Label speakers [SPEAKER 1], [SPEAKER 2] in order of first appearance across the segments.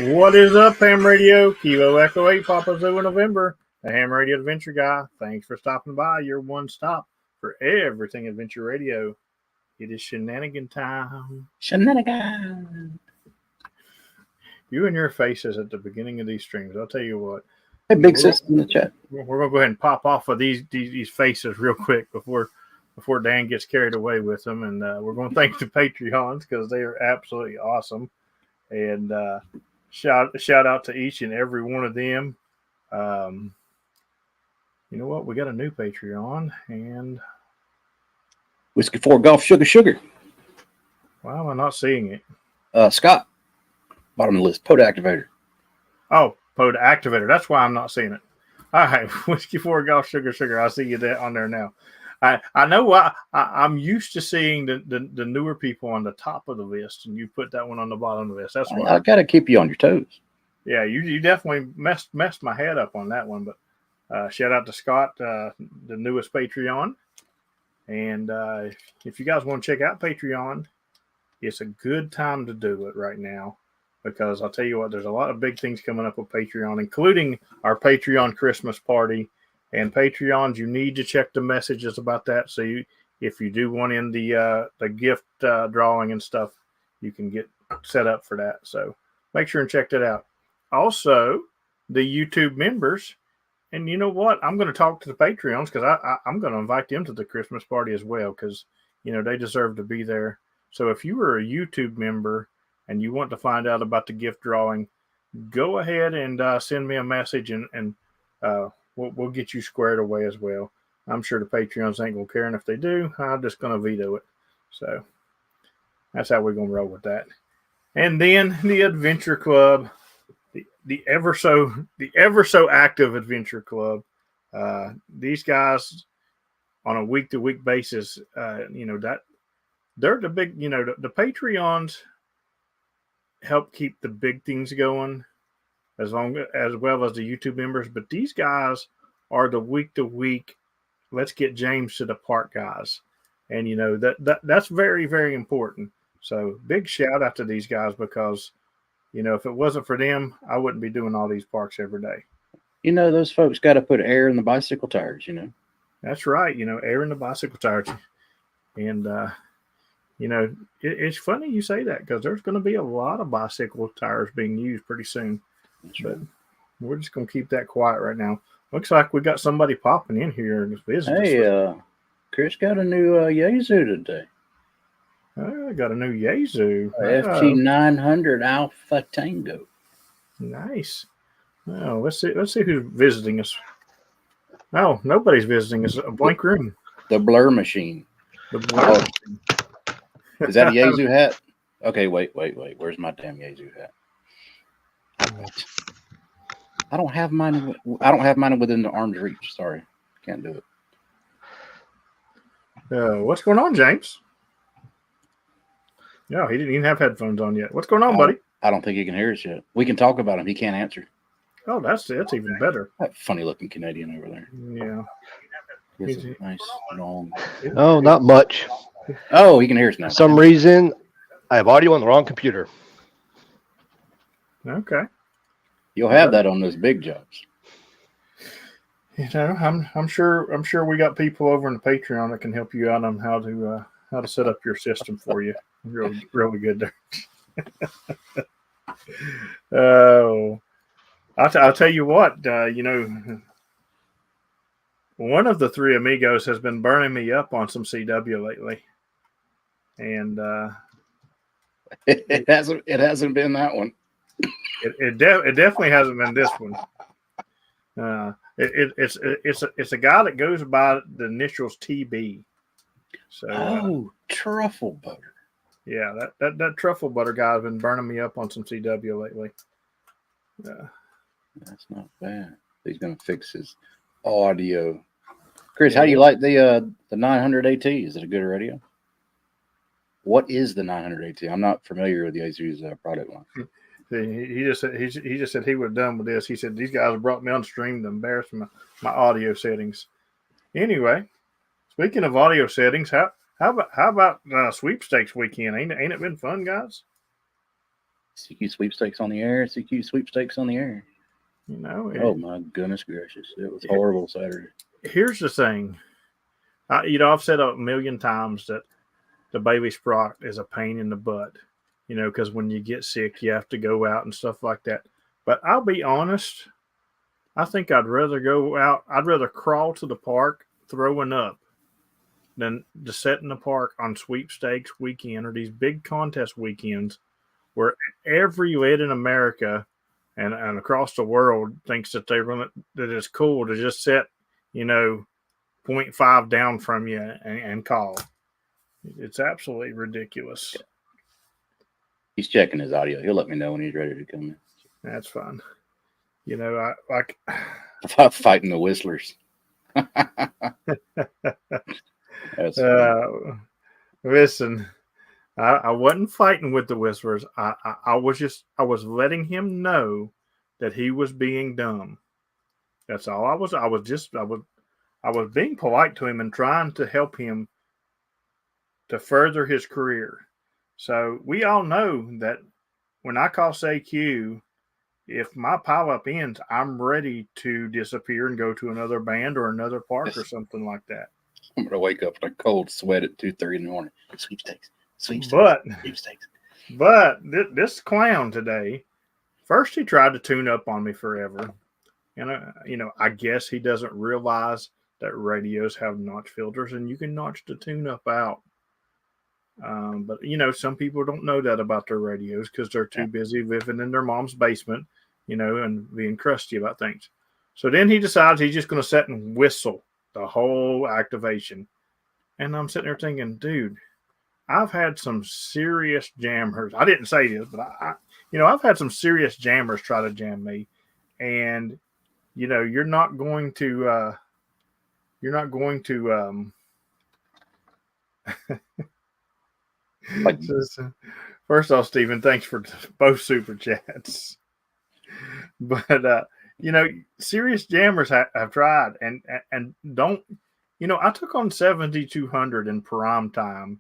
[SPEAKER 1] What is up, Ham Radio? Kilo Echo 8, Papa Zoo in November. The Ham Radio Adventure Guy. Thanks for stopping by. Your one stop for everything Adventure Radio. It is Shenanigan time.
[SPEAKER 2] Shenanigan.
[SPEAKER 1] You and your faces at the beginning of these streams. I'll tell you what.
[SPEAKER 2] Hey, big sister in the chat.
[SPEAKER 1] We're gonna go ahead and pop off of these faces real quick before Dan gets carried away with them, and we're going to thank the Patreons because they are absolutely awesome. And shout out to each and every one of them. You know what? We got a new Patreon, and
[SPEAKER 2] Whiskey 4 Golf Sugar.
[SPEAKER 1] why am I not seeing it?
[SPEAKER 2] Scott, bottom of the list. Pod activator.
[SPEAKER 1] Oh, Pod Activator. That's why I'm not seeing it. All right, Whiskey 4 Golf Sugar. I see you on there now. I know why. I'm used to seeing the newer people on the top of the list, and you put that one on the bottom of the list. That's why
[SPEAKER 2] I got to keep you on your toes. Yeah,
[SPEAKER 1] you definitely messed my head up on that one. But shout out to Scott, the newest Patreon. And if you guys want to check out Patreon, it's a good time to do it right now. Because I'll tell you what, there's a lot of big things coming up with Patreon, including our Patreon Christmas party. And Patreons, you need to check the messages about that. So if you do want in the gift drawing and stuff, you can get set up for that. So make sure and check that out. Also, the YouTube members. And you know what? I'm going to talk to the Patreons because I'm going to invite them to the Christmas party as well because, they deserve to be there. So if you are a YouTube member and you want to find out about the gift drawing, go ahead and send me a message and we'll get you squared away as well. I'm sure the Patreons ain't going to care, and if they do, I'm just going to veto it. So that's how we're going to roll with that. And then the Adventure Club, the ever so active Adventure Club. These guys on a week-to-week basis, that they're the big, the Patreons help keep the big things going as well as the YouTube members. But these guys are the week-to-week, let's get James to the park guys. And, that's very, very important. So big shout out to these guys because, if it wasn't for them, I wouldn't be doing all these parks every day.
[SPEAKER 2] Those folks got to put air in the bicycle tires,
[SPEAKER 1] That's right. Air in the bicycle tires. And, it's funny you say that because there's going to be a lot of bicycle tires being used pretty soon. But we're just going to keep that quiet right now. Looks like we got somebody popping in here and visiting.
[SPEAKER 2] Hey, Chris got a new Yazoo today.
[SPEAKER 1] I got a new Yazoo.
[SPEAKER 2] FT 900 Alpha Tango.
[SPEAKER 1] Nice. Oh, let's see who's visiting us. Oh, nobody's visiting us. A blank room.
[SPEAKER 2] The Blur Machine.
[SPEAKER 1] The Blur Machine.
[SPEAKER 2] Is that a Yazoo hat? Okay, wait. Where's my damn Yazoo hat? I don't have mine within the arm's reach. Sorry. Can't do
[SPEAKER 1] it. What's going on, James? No, he didn't even have headphones on yet. What's going on, buddy?
[SPEAKER 2] I don't think he can hear us yet. We can talk about him. He can't answer.
[SPEAKER 1] Oh, that's even better.
[SPEAKER 2] That funny-looking Canadian over there.
[SPEAKER 1] Yeah.
[SPEAKER 2] He's nice, long.
[SPEAKER 3] Oh, not much.
[SPEAKER 2] Oh, he can hear us now.
[SPEAKER 3] For some reason, I have audio on the wrong computer.
[SPEAKER 1] Okay.
[SPEAKER 2] You'll have that on those big jobs.
[SPEAKER 1] I'm sure we got people over in the Patreon that can help you out on how to set up your system for you. Really good there. Oh, I'll tell you what. One of the three amigos has been burning me up on some CW lately, and
[SPEAKER 2] it hasn't been that one.
[SPEAKER 1] It definitely hasn't been this one. It's a guy that goes by the initials TB. So
[SPEAKER 2] truffle butter.
[SPEAKER 1] Yeah, that truffle butter guy has been burning me up on some CW lately.
[SPEAKER 2] That's not bad. He's gonna fix his audio. Chris, how do you like the 900 AT? Is it a good radio? What is the 900 AT? I'm not familiar with Yazoo's product line.
[SPEAKER 1] He just said he would have done with this. He said these guys brought me on stream to embarrass my audio settings. Anyway, speaking of audio settings, how about sweepstakes weekend? Ain't it been fun, guys?
[SPEAKER 2] CQ sweepstakes on the air. CQ sweepstakes on the air.
[SPEAKER 1] You know,
[SPEAKER 2] Oh my goodness gracious! It was horrible Saturday.
[SPEAKER 1] Here's the thing. I've said a million times that the baby sprock is a pain in the butt. Because when you get sick, you have to go out and stuff like that. But I'll be honest. I think I'd rather go out. I'd rather crawl to the park throwing up than to sit in the park on sweepstakes weekend or these big contest weekends where every lid in America and across the world thinks that that it's cool to just sit, 0.5 down from you and call. It's absolutely ridiculous.
[SPEAKER 2] He's checking his audio. He'll let me know when he's ready to come in.
[SPEAKER 1] That's fine. I like
[SPEAKER 2] fighting the whistlers. That's
[SPEAKER 1] listen. I wasn't fighting with the whistlers. I was letting him know that he was being dumb. That's all I was. I was being polite to him and trying to help him to further his career. So we all know that when I call say Q, if my pileup ends, I'm ready to disappear and go to another band or another park or something like that.
[SPEAKER 2] I'm gonna wake up in a cold sweat at 2:30 in the morning. Sweepstakes.
[SPEAKER 1] But this clown today, first he tried to tune up on me forever, and I guess he doesn't realize that radios have notch filters and you can notch the tune up out. But some people don't know that about their radios because they're too busy living in their mom's basement, and being crusty about things. So then he decides he's just going to sit and whistle the whole activation. And I'm sitting there thinking, dude, I've had some serious jammers. I didn't say this, but I've had some serious jammers try to jam me. And, you're not going to, first off, Stephen, thanks for both super chats. But serious jammers have tried and don't. I took on 7200 in prime time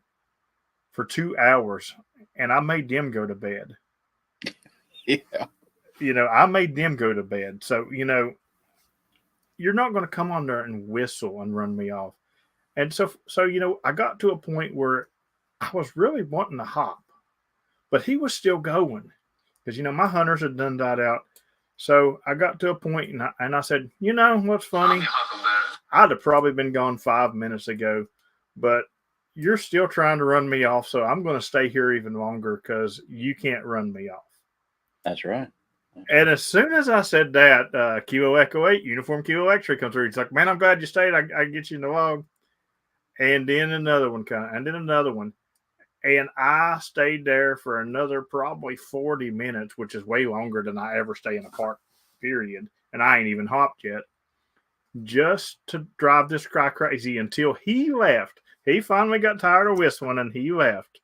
[SPEAKER 1] for 2 hours, and I made them go to bed.
[SPEAKER 2] Yeah.
[SPEAKER 1] I made them go to bed. So you're not going to come on there and whistle and run me off. And so I got to a point where I was really wanting to hop, but he was still going because, my hunters had done died out. So I got to a point and I said, what's funny? I'd have probably been gone 5 minutes ago, but you're still trying to run me off. So I'm going to stay here even longer because you can't run me off.
[SPEAKER 2] That's right.
[SPEAKER 1] And as soon as I said that, Kilo Echo 8, Uniform Kilo X-ray comes through. He's like, man, I'm glad you stayed. I get you in the log. And then another one comes, and then another one. And I stayed there for another probably 40 minutes, which is way longer than I ever stay in a park, period. And I ain't even hopped yet. Just to drive this guy crazy until he left. He finally got tired of whistling and he left.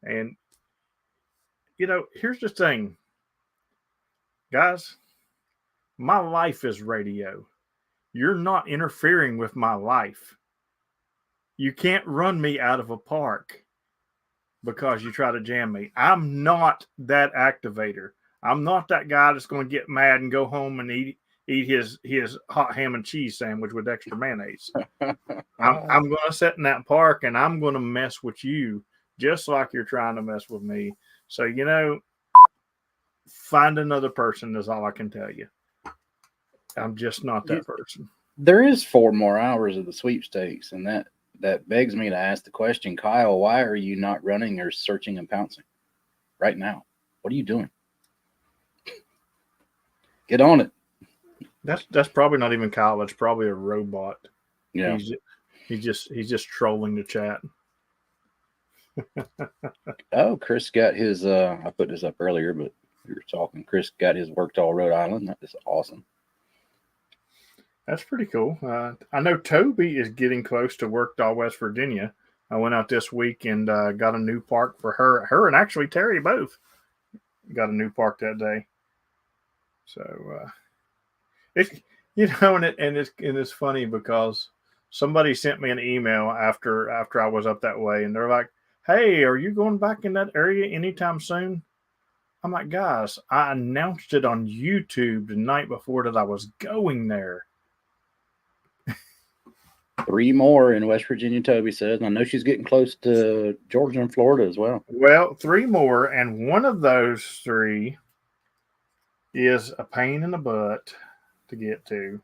[SPEAKER 1] And, here's the thing. Guys, my life is radio. You're not interfering with my life. You can't run me out of a park because you try to jam me. I'm not that activator. I'm not that guy that's going to get mad and go home and eat his hot ham and cheese sandwich with extra mayonnaise. I'm going to sit in that park and I'm going to mess with you just like you're trying to mess with me. So, find another person is all I can tell you. I'm just not that person.
[SPEAKER 2] There is 4 more hours of the sweepstakes, and that begs me to ask the question, Kyle, why are you not running or searching and pouncing right now? What are you doing? Get on it.
[SPEAKER 1] That's probably not even Kyle. That's probably a robot.
[SPEAKER 2] Yeah.
[SPEAKER 1] He's just trolling the chat.
[SPEAKER 2] Oh, Chris got his I put this up earlier, but we were talking. Chris got his Worked-All Rhode Island. That is awesome.
[SPEAKER 1] That's pretty cool. I know Toby is getting close to Worked-All West Virginia. I went out this week and got a new park for her. Her and actually Terry both got a new park that day. So it's funny because somebody sent me an email after I was up that way, and they're like, "Hey, are you going back in that area anytime soon?" I'm like, guys, I announced it on YouTube the night before that I was going there.
[SPEAKER 2] 3 more in West Virginia, Toby says. And I know she's getting close to Georgia and Florida as well.
[SPEAKER 1] Well, 3 more, and one of those 3 is a pain in the butt to get to.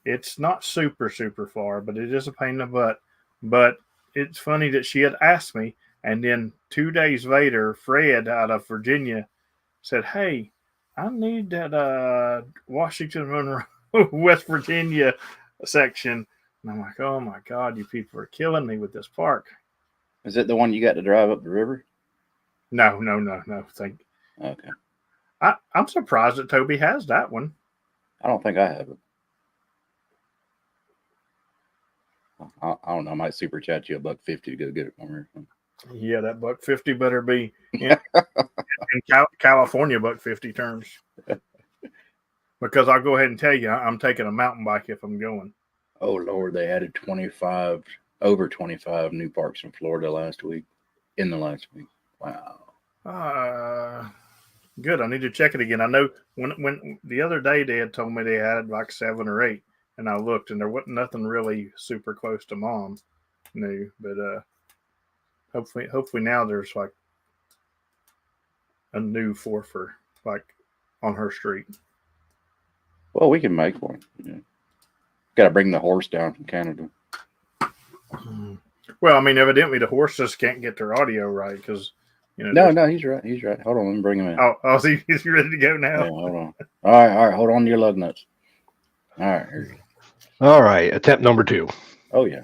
[SPEAKER 1] It's not super, super far, but it is a pain in the butt. But it's funny that she had asked me, and then 2 days later, Fred out of Virginia said, "Hey, I need that Washington Monroe, West Virginia section." And I'm like, "Oh my God, you people are killing me with this park."
[SPEAKER 2] Is it the one you got to drive up the river?
[SPEAKER 1] No.
[SPEAKER 2] Okay.
[SPEAKER 1] I'm surprised that Toby has that one.
[SPEAKER 2] I don't think I have it. I don't know. I might super chat you $1.50 to go get it from her.
[SPEAKER 1] Yeah, that $1.50 better be in California $1.50 terms. Because I'll go ahead and tell you, I'm taking a mountain bike if I'm going.
[SPEAKER 2] Oh Lord, they added over 25 new parks in Florida in the last week. Wow.
[SPEAKER 1] Good. I need to check it again. I know when the other day they had told me they had like 7 or 8, and I looked and there wasn't nothing really super close to Mom new, but hopefully now there's like a new 4 for like on her street.
[SPEAKER 2] Well, we can make one. Yeah. Got to bring the horse down from Canada.
[SPEAKER 1] Well, I mean, evidently the horses can't get their audio right because,
[SPEAKER 2] No, he's right. He's right. Hold on, let me bring him in.
[SPEAKER 1] Oh, he's ready to go now.
[SPEAKER 2] Yeah, hold on. All right. Hold on to your lug nuts. All right, here you go.
[SPEAKER 3] All right, attempt number 2.
[SPEAKER 2] Oh yeah.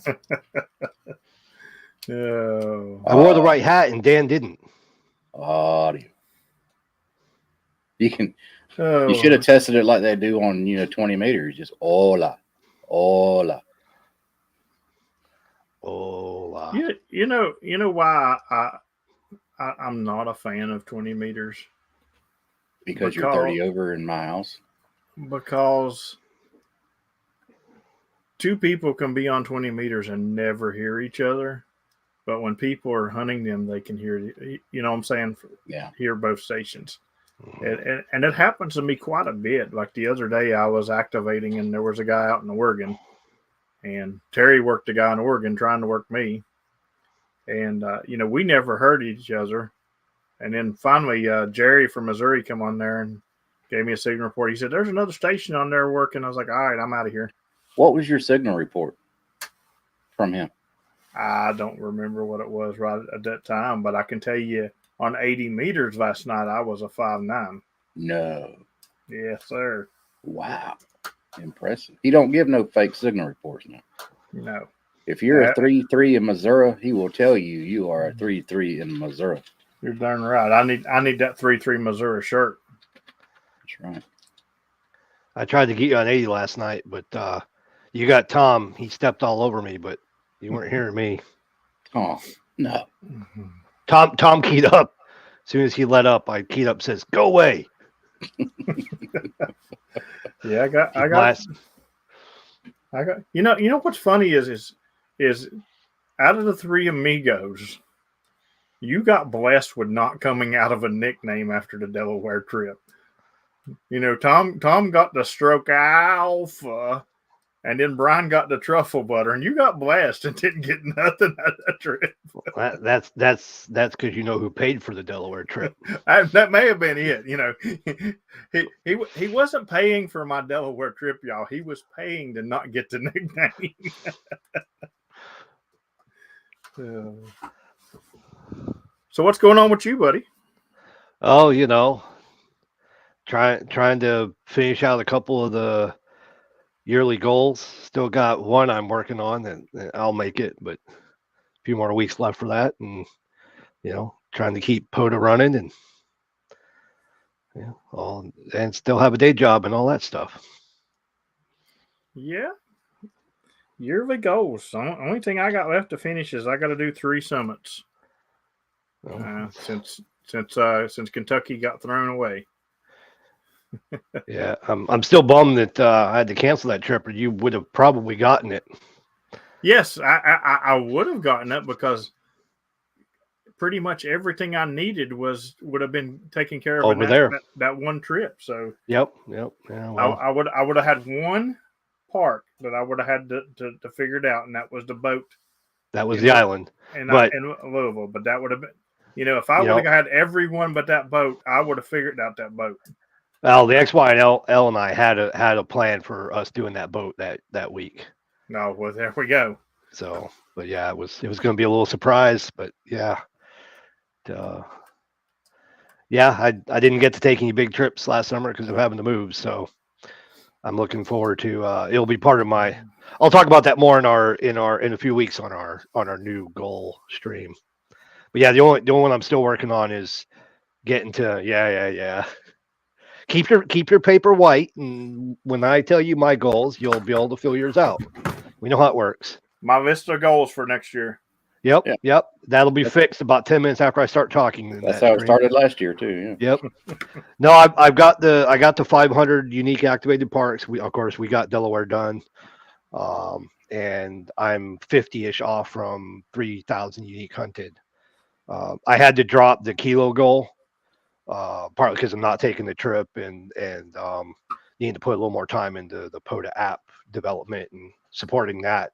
[SPEAKER 1] Oh.
[SPEAKER 3] I wore the right hat and Dan didn't.
[SPEAKER 2] Audio. You can.
[SPEAKER 1] Oh.
[SPEAKER 2] You should have tested it like they do on 20 meters. Just hola.
[SPEAKER 3] Hola.
[SPEAKER 1] You know why I'm not a fan of 20 meters?
[SPEAKER 2] Because you're 30 over in my house?
[SPEAKER 1] Because 2 people can be on 20 meters and never hear each other. But when people are hunting them, they can hear, you know what I'm saying?
[SPEAKER 2] Yeah.
[SPEAKER 1] Hear both stations. And it happens to me quite a bit. Like the other day I was activating and there was a guy out in Oregon. And Terry worked a guy in Oregon trying to work me. And, we never heard each other. And then finally, Jerry from Missouri come on there and gave me a signal report. He said, "There's another station on there working." I was like, "All right, I'm out of here."
[SPEAKER 2] What was your signal report from him?
[SPEAKER 1] I don't remember what it was right at that time, but I can tell you on 80 meters last night, I was a 5.9.
[SPEAKER 2] No.
[SPEAKER 1] Yes, sir.
[SPEAKER 2] Wow. Impressive. He don't give no fake signal reports now.
[SPEAKER 1] No.
[SPEAKER 2] If you're a 3.3 in Missouri, he will tell you are a 3.3 in Missouri.
[SPEAKER 1] You're darn right. I need that 3.3 Missouri shirt.
[SPEAKER 2] That's right.
[SPEAKER 3] I tried to get you on 80 last night, but you got Tom. He stepped all over me, but you weren't hearing me.
[SPEAKER 2] Oh, no.
[SPEAKER 3] Tom keyed up. As soon as he let up, I keyed up, says, "Go away."
[SPEAKER 1] Yeah, I got. You know what's funny is out of the 3 amigos, you got blessed with not coming out of a nickname after the Delaware trip. Tom got the Stroke Alpha, and then Brian got the Truffle Butter, and you got blessed and didn't get nothing out of that trip.
[SPEAKER 3] That's because you know who paid for the Delaware trip.
[SPEAKER 1] That may have been it. He wasn't paying for my Delaware trip, y'all. He was paying to not get the nickname. So what's going on with you, buddy?
[SPEAKER 3] Oh, trying to finish out a couple of the yearly goals. Still got one I'm working on, and I'll make it, but a few more weeks left for that, and trying to keep POTA running, and and still have a day job and all that stuff.
[SPEAKER 1] Yeah, yearly goals. The only thing I got left to finish is I got to do 3 summits. Since Kentucky got thrown away.
[SPEAKER 3] Yeah, I'm still bummed that I had to cancel that trip, or you would have probably gotten it.
[SPEAKER 1] Yes, I would have gotten it because pretty much everything I needed would have been taken care of
[SPEAKER 3] Over
[SPEAKER 1] in
[SPEAKER 3] there.
[SPEAKER 1] that one trip. So
[SPEAKER 3] Yep. Yeah. Well,
[SPEAKER 1] I would have had one part that I would have had to figure it out, and that was the boat
[SPEAKER 3] that was
[SPEAKER 1] in
[SPEAKER 3] the island. But
[SPEAKER 1] in Louisville. But that would have been, if I
[SPEAKER 3] you
[SPEAKER 1] would
[SPEAKER 3] know,
[SPEAKER 1] have had everyone but that boat, I would have figured out that boat.
[SPEAKER 3] well, the XYL and I had a plan for us doing that boat that week.
[SPEAKER 1] No, well, there we go.
[SPEAKER 3] So, but yeah, it was going to be a little surprise, but yeah, yeah, I didn't get to take any big trips last summer because of having to move. So I'm looking forward to it'll be part of my. I'll talk about that more in a few weeks on our new goal stream. But yeah, the only one I'm still working on is getting to yeah. Keep your paper white, and when I tell you my goals, you'll be able to fill yours out. We know how it works.
[SPEAKER 1] My list of goals for next year.
[SPEAKER 3] Yep,
[SPEAKER 2] Yeah.
[SPEAKER 3] yep. That'll be fixed about 10 minutes after I start talking.
[SPEAKER 2] That's how it started last year too. Yeah.
[SPEAKER 3] Yep. No, I got the 500 unique activated parks. We got Delaware done, and I'm 50-ish off from 3,000 unique hunted. I had to drop the kilo goal, partly because I'm not taking the trip and need to put a little more time into the POTA app development and supporting that.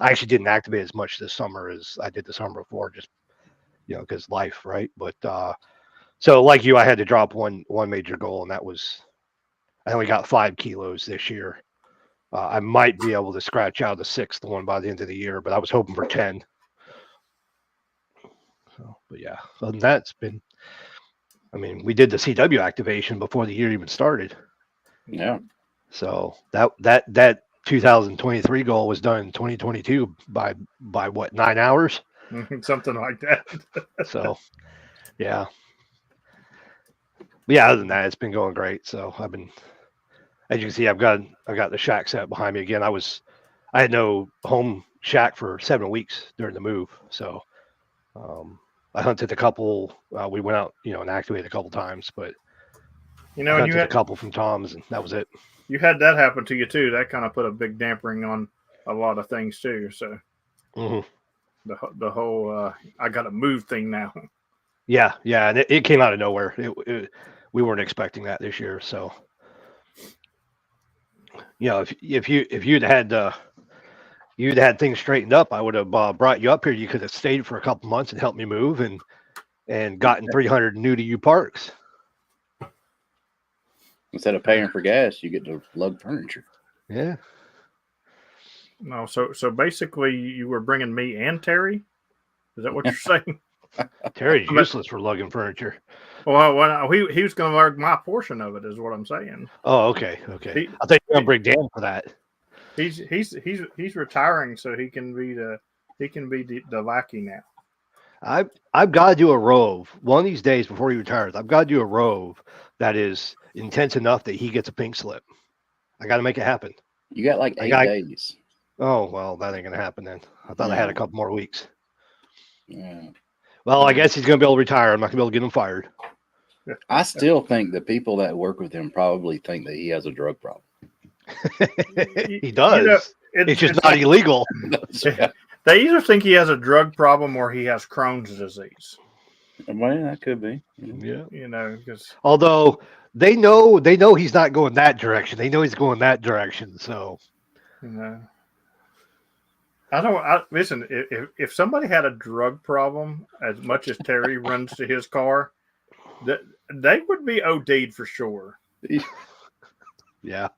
[SPEAKER 3] I actually didn't activate as much this summer as I did the summer before, just because life, right? But so like you, I had to drop one major goal, and that was I only got 5 kilos this year. I might be able to scratch out the 6th one by the end of the year, but I was hoping for 10. So, but yeah, other than that, it's been. I mean, we did the CW activation before the year even started.
[SPEAKER 2] Yeah.
[SPEAKER 3] So that 2023 goal was done in 2022 by what 9 hours,
[SPEAKER 1] Something like that.
[SPEAKER 3] So yeah, but yeah. Other than that, it's been going great. So I've been, as you can see, I've got the shack set behind me again. I had no home shack for 7 weeks during the move, so I hunted a couple. We went out, and activated a couple times, but I hunted a couple from Tom's, and that was it.
[SPEAKER 1] You had that happen to you too. That kind of put a big dampering on a lot of things too. So the whole I got to move thing now.
[SPEAKER 3] Yeah, and it came out of nowhere. We weren't expecting that this year. So if you'd had things straightened up, I would have brought you up here. You could have stayed for a couple months and helped me move and gotten 300 new to you parks.
[SPEAKER 2] Instead of paying for gas, you get to lug furniture.
[SPEAKER 3] Yeah.
[SPEAKER 1] No, so basically, you were bringing me and Terry. Is that what you're saying?
[SPEAKER 3] Terry's useless for lugging furniture.
[SPEAKER 1] Well, he was going to lug my portion of it, is what I'm saying.
[SPEAKER 3] Oh, okay. I thought you were going to bring Dan for that.
[SPEAKER 1] He's retiring, so he can be the lackey now.
[SPEAKER 3] I've got to do a rove one of these days before he retires. I've got to do a rove that is intense enough that he gets a pink slip. I got to make it happen.
[SPEAKER 2] You got like 8 days.
[SPEAKER 3] Oh, well, that ain't going to happen then. I thought I had a couple more weeks.
[SPEAKER 2] Yeah.
[SPEAKER 3] Well, I guess he's going to be able to retire. I'm not going to be able to get him fired.
[SPEAKER 2] I still think the people that work with him probably think that he has a drug problem.
[SPEAKER 3] He does. It's just not illegal.
[SPEAKER 1] They either think he has a drug problem or he has Crohn's disease.
[SPEAKER 2] Well, that could be.
[SPEAKER 3] Yeah.
[SPEAKER 2] Because
[SPEAKER 3] although they know he's not going that direction. They know he's going that direction. So,
[SPEAKER 1] listen. If somebody had a drug problem as much as Terry runs to his car, they would be OD'd for sure.
[SPEAKER 3] Yeah.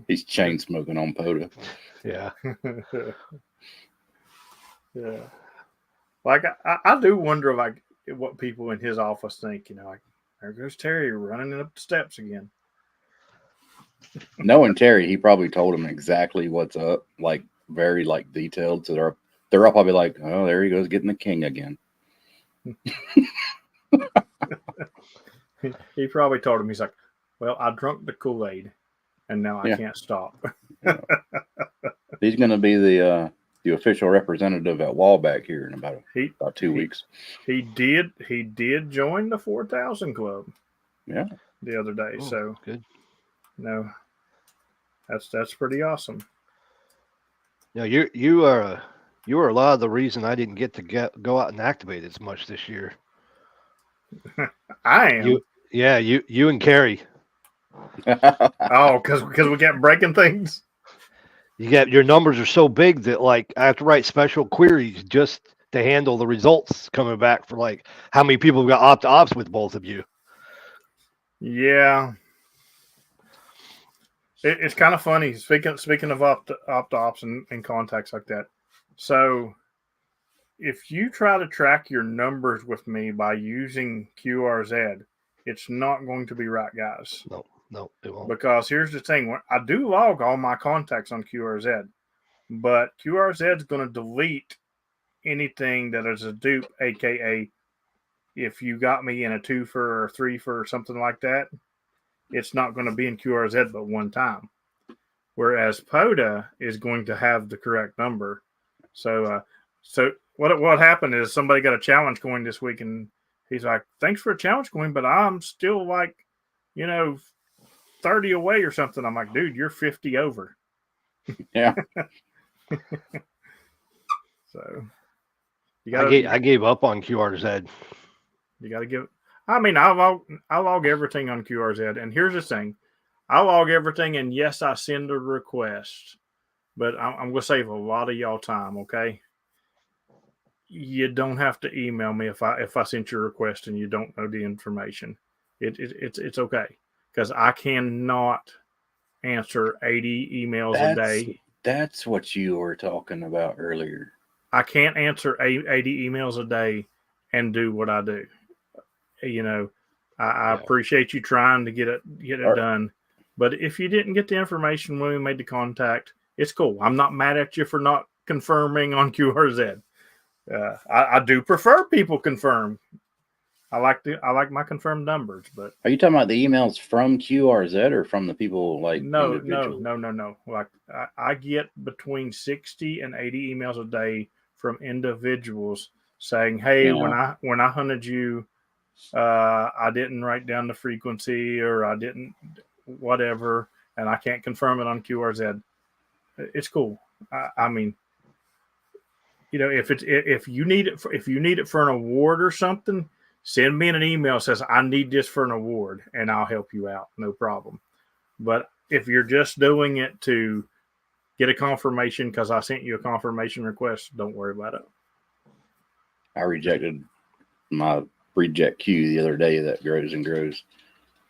[SPEAKER 2] He's chain smoking on POTA.
[SPEAKER 3] Yeah.
[SPEAKER 1] Yeah. Like I do wonder what people in his office think, like there goes Terry running up the steps again.
[SPEAKER 2] Knowing Terry, he probably told him exactly what's up, like very detailed. So they're all probably like, oh, there he goes getting the king again.
[SPEAKER 1] He probably told him, he's like, well, I drunk the Kool-Aid and now I can't stop.
[SPEAKER 2] He's going to be the official representative at Wallback here in about 2 weeks.
[SPEAKER 1] He did join the 4,000 Club.
[SPEAKER 2] Yeah.
[SPEAKER 1] The other day. So
[SPEAKER 3] good.
[SPEAKER 1] That's pretty awesome.
[SPEAKER 3] Yeah, you are You were a lot of the reason I didn't get to go out and activate as much this year.
[SPEAKER 1] I am.
[SPEAKER 3] You and Carrie.
[SPEAKER 1] Oh, because we kept breaking things.
[SPEAKER 3] Your numbers are so big that like I have to write special queries just to handle the results coming back for like how many people have got opt-ops with both of you.
[SPEAKER 1] Yeah. It's kind of funny. Speaking of opt-ops and contacts like that. So if you try to track your numbers with me by using QRZ, it's not going to be right, guys.
[SPEAKER 3] No, it won't.
[SPEAKER 1] Because here's the thing. I do log all my contacts on QRZ, but QRZ is going to delete anything that is a dupe, aka if you got me in a 2 for or 3 for or something like that, it's not going to be in QRZ but one time. Whereas POTA is going to have the correct number. So what happened is somebody got a challenge coin this week, and he's like, "Thanks for a challenge coin, but I'm still like, 30 away or something." I'm like, "Dude, you're 50 over."
[SPEAKER 2] Yeah.
[SPEAKER 1] So
[SPEAKER 3] I gave up on QRZ.
[SPEAKER 1] You got to give. I mean, I log everything on QRZ, and here's the thing: I log everything, and yes, I send a request, but I'm going to save a lot of y'all time. Okay, you don't have to email me if I sent your request and you don't know the information. It's okay because I cannot answer 80 emails a day.
[SPEAKER 2] That's what you were talking about earlier.
[SPEAKER 1] I can't answer 80 emails a day and do what I do. I appreciate you trying to get it done, but if you didn't get the information when we made the contact, it's cool. I'm not mad at you for not confirming on QRZ. I do prefer people confirm. I like my confirmed numbers, but
[SPEAKER 2] are you talking about the emails from QRZ or from the people like
[SPEAKER 1] no. Like I get between 60 and 80 emails a day from individuals saying, "Hey, when I hunted you, I didn't write down the frequency or I didn't whatever, and I can't confirm it on QRZ." It's cool. I mean, if you need it for an award or something, send me an email that says I need this for an award, and I'll help you out. No problem. But if you're just doing it to get a confirmation because I sent you a confirmation request, don't worry about it.
[SPEAKER 2] I rejected my reject queue the other day that grows and grows.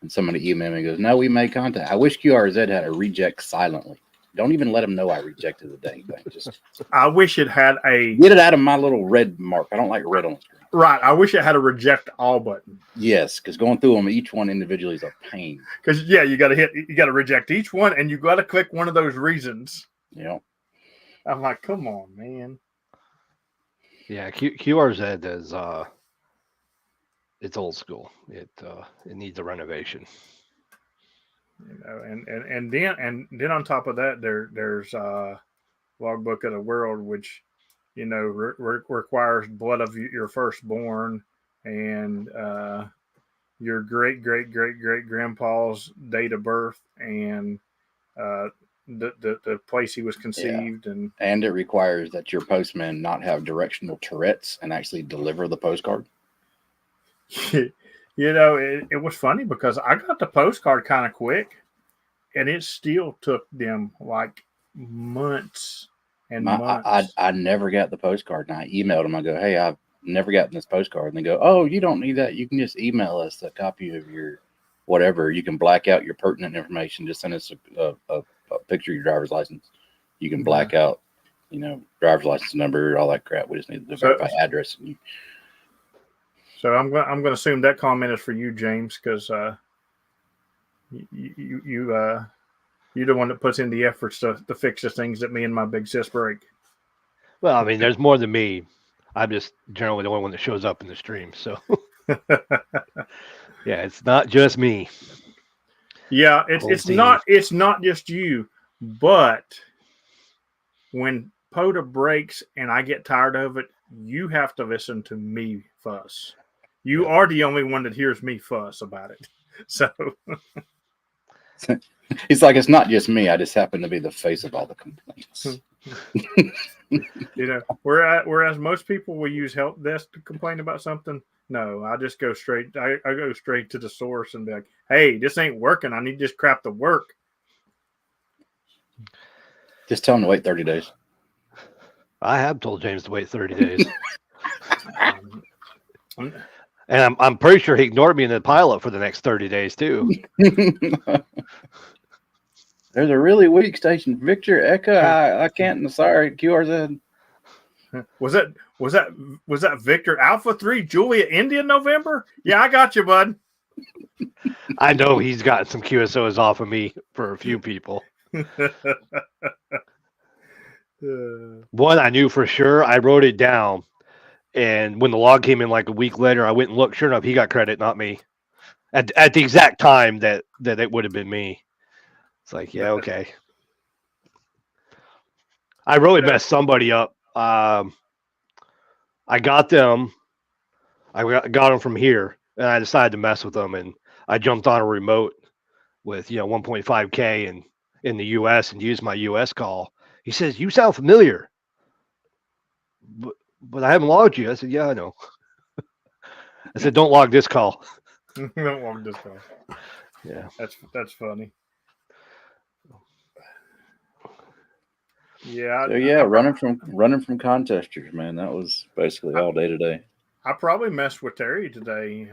[SPEAKER 2] And somebody emailed me and goes, "No, we made contact." I wish QRZ had a reject silently. Don't even let them know I rejected the dang thing. Just
[SPEAKER 1] I wish it had
[SPEAKER 2] get it out of my little red mark. I don't like red on the screen.
[SPEAKER 1] Right. I wish it had a reject all button.
[SPEAKER 2] Yes, because going through them each one individually is a pain.
[SPEAKER 1] Because you got to reject each one, and you got to click one of those reasons.
[SPEAKER 2] Yeah.
[SPEAKER 1] I'm like, come on, man.
[SPEAKER 3] Yeah, QRZ is it's old school. It needs a renovation.
[SPEAKER 1] And then on top of that, there's Logbook of the World, which requires blood of your firstborn and your great grandpa's date of birth and the place he was conceived.
[SPEAKER 2] Yeah. And it requires that your postman not have directional Tourette's and actually deliver the postcard.
[SPEAKER 1] It was funny because I got the postcard kind of quick, and it still took them like months and months.
[SPEAKER 2] I never got the postcard, and I emailed them. I go, "Hey, I've never gotten this postcard," and they go, "Oh, you don't need that. You can just email us a copy of your whatever. You can black out your pertinent information. Just send us a picture of your driver's license. You can black out, driver's license number, all that crap. We just need to verify address."
[SPEAKER 1] So I'm going to assume that comment is for you, James, because you're the one that puts in the efforts to fix the things that me and my big sis break.
[SPEAKER 3] Well, I mean, there's more than me. I'm just generally the only one that shows up in the stream. So, yeah, it's not just me.
[SPEAKER 1] Yeah, it's not just you. But when POTA breaks and I get tired of it, you have to listen to me fuss. You are the only one that hears me fuss about it. So
[SPEAKER 2] he's like, it's not just me. I just happen to be the face of all the complaints.
[SPEAKER 1] Whereas most people will use help desk to complain about something. No, I just go straight. I go straight to the source and be like, "Hey, this ain't working. I need this crap to work."
[SPEAKER 2] Just tell him to wait 30 days.
[SPEAKER 3] I have told James to wait 30 days. And I'm pretty sure he ignored me in the pilot for the next 30 days too.
[SPEAKER 2] There's a really weak station. Victor Echo, I can't. Sorry, QRZ.
[SPEAKER 1] Was that Victor Alpha 3 Julia India November? Yeah, I got you, bud.
[SPEAKER 3] I know he's gotten some QSOs off of me for a few people. One I knew for sure. I wrote it down, and when the log came in like a week later, I went and looked. Sure enough, he got credit, not me. At the exact time that it would have been me. It's like, yeah, okay. I really messed somebody up. I got them. I got them from here, and I decided to mess with them, and I jumped on a remote with 1.5K and in the U.S. and used my U.S. call. He says, "You sound familiar," but I haven't logged you. I said, "Yeah, I know." I said, "Don't log this call."
[SPEAKER 1] Don't log this call.
[SPEAKER 3] Yeah,
[SPEAKER 1] that's funny. Yeah.
[SPEAKER 2] So running from contesters, man. That was basically all day today.
[SPEAKER 1] I probably messed with Terry today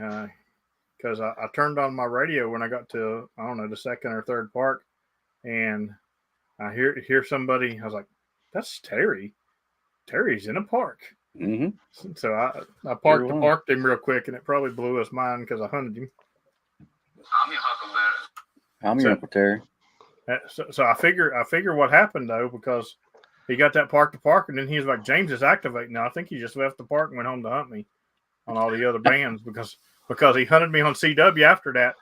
[SPEAKER 1] because I turned on my radio when I got to, I don't know, the second or third park, and I hear somebody. I was like, "That's Terry. Terry's in a park."
[SPEAKER 2] Mm-hmm.
[SPEAKER 1] So I parked him real quick, and it probably blew his mind because I hunted him.
[SPEAKER 4] I'm your huckleberry.
[SPEAKER 2] I'm your Uncle Terry.
[SPEAKER 1] So I figure what happened though, because he got that park to park, and then he was like, "James is activating now." I think he just left the park and went home to hunt me on all the other bands because he hunted me on CW after that.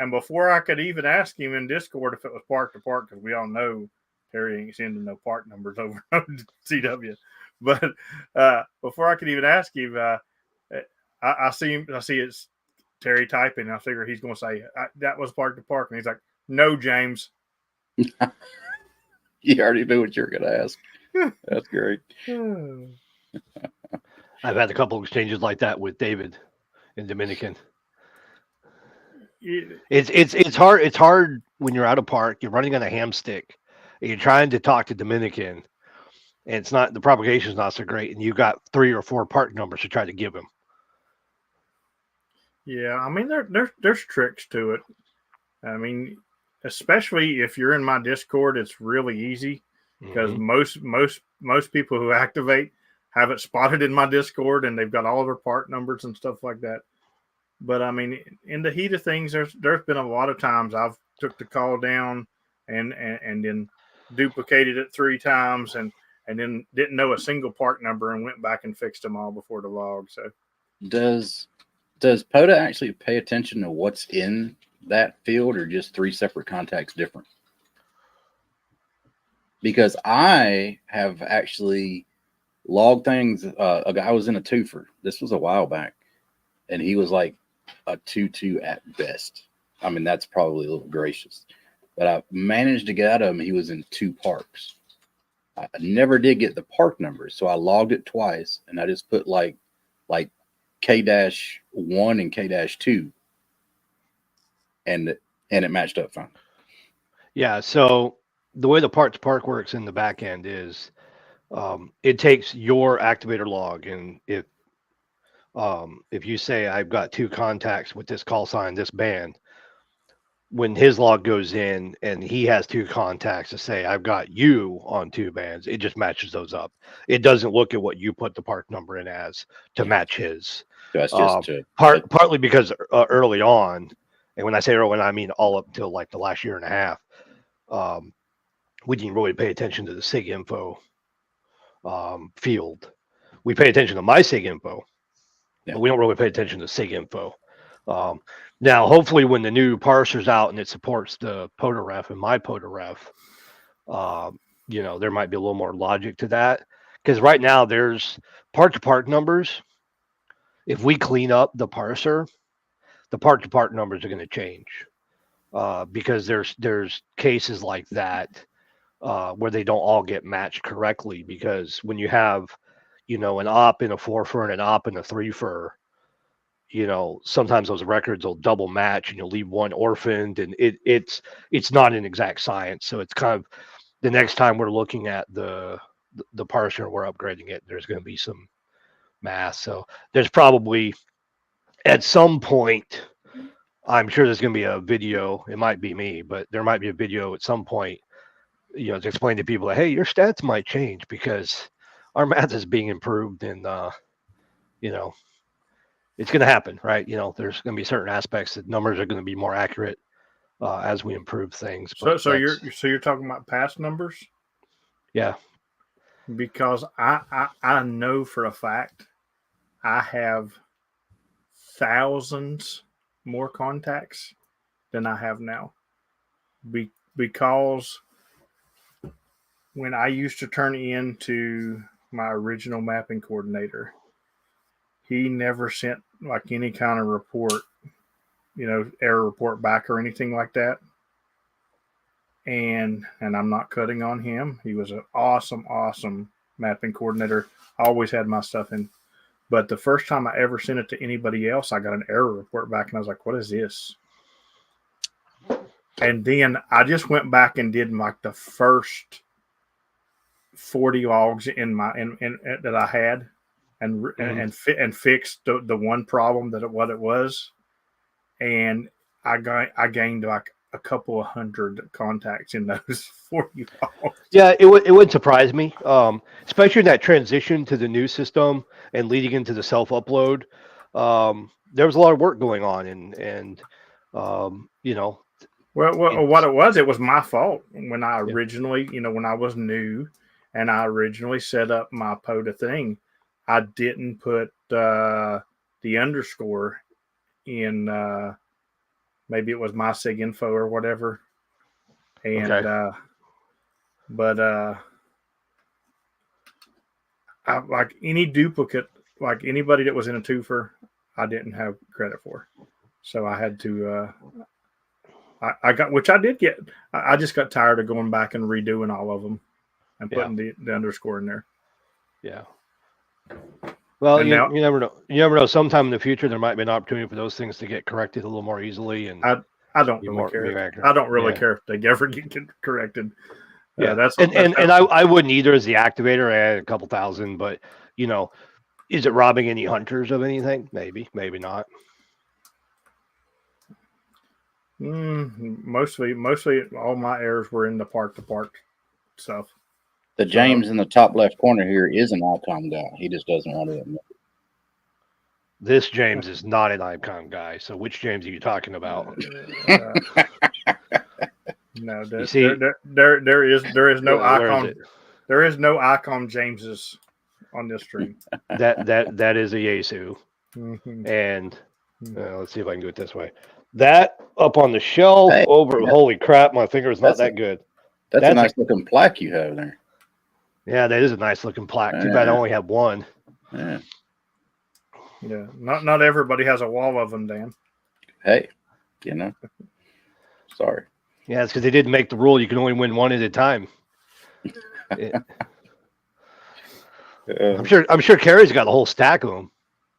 [SPEAKER 1] And before I could even ask him in Discord if it was park to park, because we all know Terry ain't sending no park numbers over on CW. But before I could even ask him, I see it's Terry typing. I figure he's going to say that was park to park, and he's like, "No, James."
[SPEAKER 2] You already knew what you were going to ask. That's great.
[SPEAKER 3] I've had a couple exchanges like that with David in Dominican. It's hard. It's hard when you're out of park. You're running on a ham stick. And you're trying to talk to Dominican, and it's not, the propagation is not so great, and you got 3 or 4 park numbers to try to give him.
[SPEAKER 1] Yeah, I mean there's tricks to it. I mean, especially if you're in my Discord, it's really easy because most people who activate have it spotted in my Discord, and they've got all of our part numbers and stuff like that. But I mean, in the heat of things, there's been a lot of times I've took the call down and then duplicated it 3 times and then didn't know a single part number and went back and fixed them all before the log. So
[SPEAKER 2] does POTA actually pay attention to what's in that field, or just 3 separate contacts different? Because I have actually logged things. A guy was in a twofer. This was a while back, and he was like a 2-2 at best. I mean, that's probably a little gracious, but I managed to get out of him. He was in 2 parks. I never did get the park numbers, so I logged it twice, and I just put like K-1 and K-2, and it matched up fine. Yeah.
[SPEAKER 3] So the way the park to park works in the back end is it takes your activator log, and if you say I've got 2 contacts with this call sign, this band, when his log goes in and he has 2 contacts to say I've got you on 2 bands, it just matches those up. It doesn't look at what you put the park number in as to match his.
[SPEAKER 2] So that's just
[SPEAKER 3] partly because early on, and when I say early, I mean all up until like the last year and a half, we didn't really pay attention to the SIG info field. We pay attention to my SIG info, but we don't really pay attention to SIG info. Now, hopefully, when the new parser's out and it supports the POTA ref and my POTA ref, there might be a little more logic to that. Because right now, there's part-to-part numbers. If we clean up the parser, the part-to-part numbers are going to change. Because there's cases like that where they don't all get matched correctly, because when you have, an op and a 4-fur and an op and a 3-fur, sometimes those records will double match and you'll leave one orphaned, and it's not an exact science. So it's kind of, the next time we're looking at the parser, we're upgrading it, there's going to be some math. So there's probably at some point, I'm sure there's going to be a video. It might be me, but there might be a video at some point, to explain to people that, hey, your stats might change because our math is being improved, and it's going to happen, right? There's going to be certain aspects that numbers are going to be more accurate as we improve things. But
[SPEAKER 1] So you're talking about past numbers?
[SPEAKER 3] Yeah.
[SPEAKER 1] Because I know for a fact I have thousands more contacts than I have now. Because when I used to turn in to my original mapping coordinator, he never sent like any kind of report, error report back or anything like that. And I'm not cutting on him. He was an awesome mapping coordinator. I always had my stuff in. But the first time I ever sent it to anybody else, I got an error report back, and I was like, what is this? And then I just went back and did like the first 40 logs in that I had, and fixed the one problem what it was, and I gained like a couple of hundred contacts in those 40 logs.
[SPEAKER 3] Yeah, it would surprise me, especially in that transition to the new system and leading into the self upload. There was a lot of work going on, and
[SPEAKER 1] Well, what it was my fault when I originally, when I was new and I originally set up my POTA thing, I didn't put the underscore in, maybe it was my sig info or whatever. And, I, like any duplicate, like anybody that was in a twofer, I didn't have credit for. So I had to, I got, which I did get. I just got tired of going back and redoing all of them and putting the underscore in there.
[SPEAKER 3] Yeah. Well, you never know. You never know. Sometime in the future, there might be an opportunity for those things to get corrected a little more easily. And
[SPEAKER 1] I don't really care. I don't really care if they ever get corrected.
[SPEAKER 3] Yeah, I wouldn't either as the activator. I had a couple thousand, but is it robbing any hunters of anything? Maybe, maybe not.
[SPEAKER 1] Mostly all my errors were in the park to park stuff.
[SPEAKER 2] The James in the top left corner here is an icon guy. He just doesn't want to admit it.
[SPEAKER 3] This James is not an icon guy. So which James are you talking about?
[SPEAKER 1] No, there is no icon. There is no icon Jameses on this stream.
[SPEAKER 3] That is a Yesu. And let's see if I can do it this way. That up on the shelf over. Holy crap! My finger is not that good.
[SPEAKER 2] That's a nice looking plaque you have there.
[SPEAKER 3] Yeah, that is a nice looking plaque. Too bad I only have one.
[SPEAKER 2] Yeah.
[SPEAKER 1] Yeah. Not everybody has a wall of them, Dan.
[SPEAKER 2] Hey, sorry.
[SPEAKER 3] Yeah, it's because they didn't make the rule. You can only win one at a time. I'm sure Carrie's got a whole stack of them.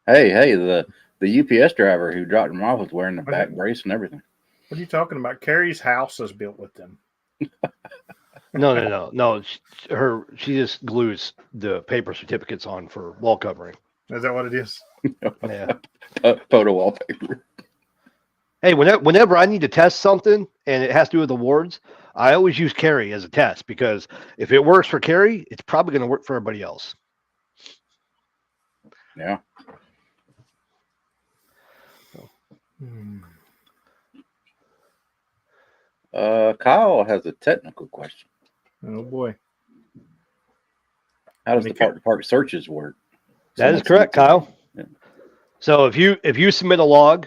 [SPEAKER 2] Hey, the UPS driver who dropped him off was wearing the back brace and everything.
[SPEAKER 1] What are you talking about? Carrie's house is built with them.
[SPEAKER 3] No. She just glues the paper certificates on for wall covering.
[SPEAKER 1] Is that what it is?
[SPEAKER 3] Yeah.
[SPEAKER 2] Photo wallpaper.
[SPEAKER 3] Hey, whenever I need to test something and it has to do with awards, I always use Carrie as a test, because if it works for Carrie, it's probably going to work for everybody else.
[SPEAKER 2] Yeah. Kyle has a technical question.
[SPEAKER 1] Oh boy.
[SPEAKER 2] How does the park searches work?
[SPEAKER 3] That is correct, Kyle. Yeah. So if you submit a log,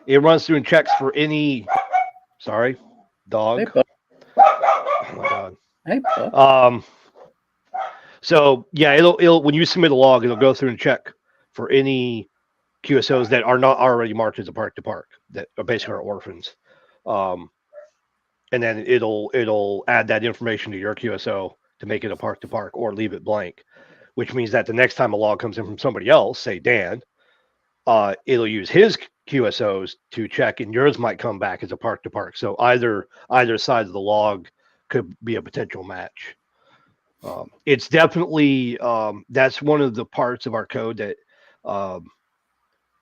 [SPEAKER 3] it runs through and checks for any dog.
[SPEAKER 2] Hey, bud.
[SPEAKER 3] Oh my God.
[SPEAKER 2] Hey, bud.
[SPEAKER 3] So yeah, it'll when you submit a log, it'll go through and check for any QSOs that are not already marked as a park to park, that are basically our orphans. And and then it'll add that information to your QSO to make it a park to park or leave it blank, which means that the next time a log comes in from somebody else, say Dan, it'll use his QSOs to check, and yours might come back as a park to park. So either side of the log could be a potential match. It's definitely that's one of the parts of our code that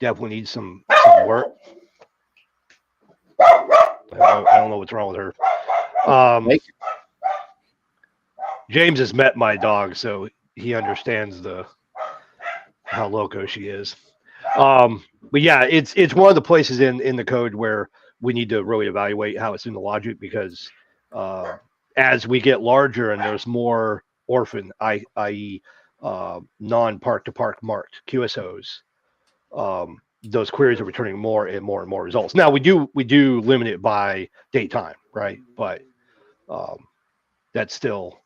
[SPEAKER 3] definitely needs some work. I don't know what's wrong with her. James has met my dog, so he understands how loco she is. But yeah, it's one of the places in the code where we need to really evaluate how it's in the logic, because as we get larger and there's more orphan, i.e. non-park to park marked QSOs, those queries are returning more and more and more results. Now we do limit it by date time, right? But that's still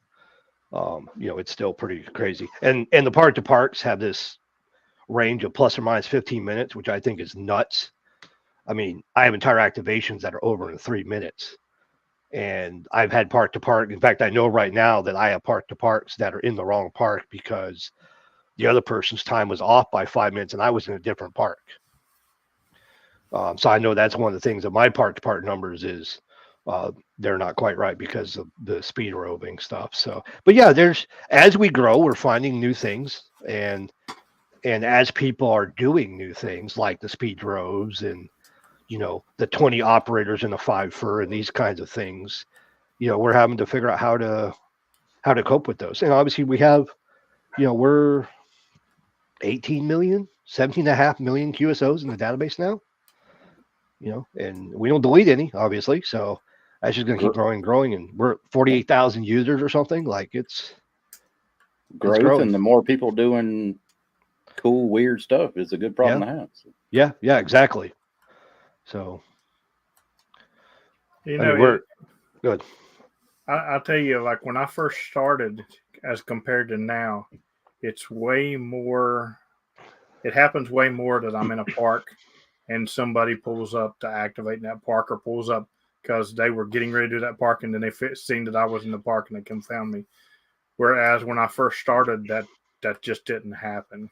[SPEAKER 3] it's still pretty crazy. And the park to parks have this range of plus or minus 15 minutes, which I think is nuts. I mean, I have entire activations that are over in 3 minutes. And I've had park to park. In fact, I know right now that I have park to parks that are in the wrong park because the other person's time was off by 5 minutes and I was in a different park. So I know that's one of the things that my park to park numbers is they're not quite right because of the speed roving stuff. So, but yeah, as we grow, we're finding new things, and as people are doing new things like the speed roves and the 20 operators in a 5-fur and these kinds of things, we're having to figure out how to cope with those. And obviously we have, we're 17.5 million QSOs in the database now, and we don't delete any, obviously. So that's just going to keep growing. And we're at 48,000 users or something. Like it's
[SPEAKER 2] growth, and the more people doing cool, weird stuff is a good problem to have. So.
[SPEAKER 3] Yeah, exactly. So,
[SPEAKER 1] we're
[SPEAKER 3] good.
[SPEAKER 1] I'll tell you, like when I first started, as compared to now, it's way more. It happens way more that I'm in a park and somebody pulls up to activate in that park, or pulls up because they were getting ready to do that park and then they seen that I was in the park and they come found me. Whereas when I first started, that just didn't happen,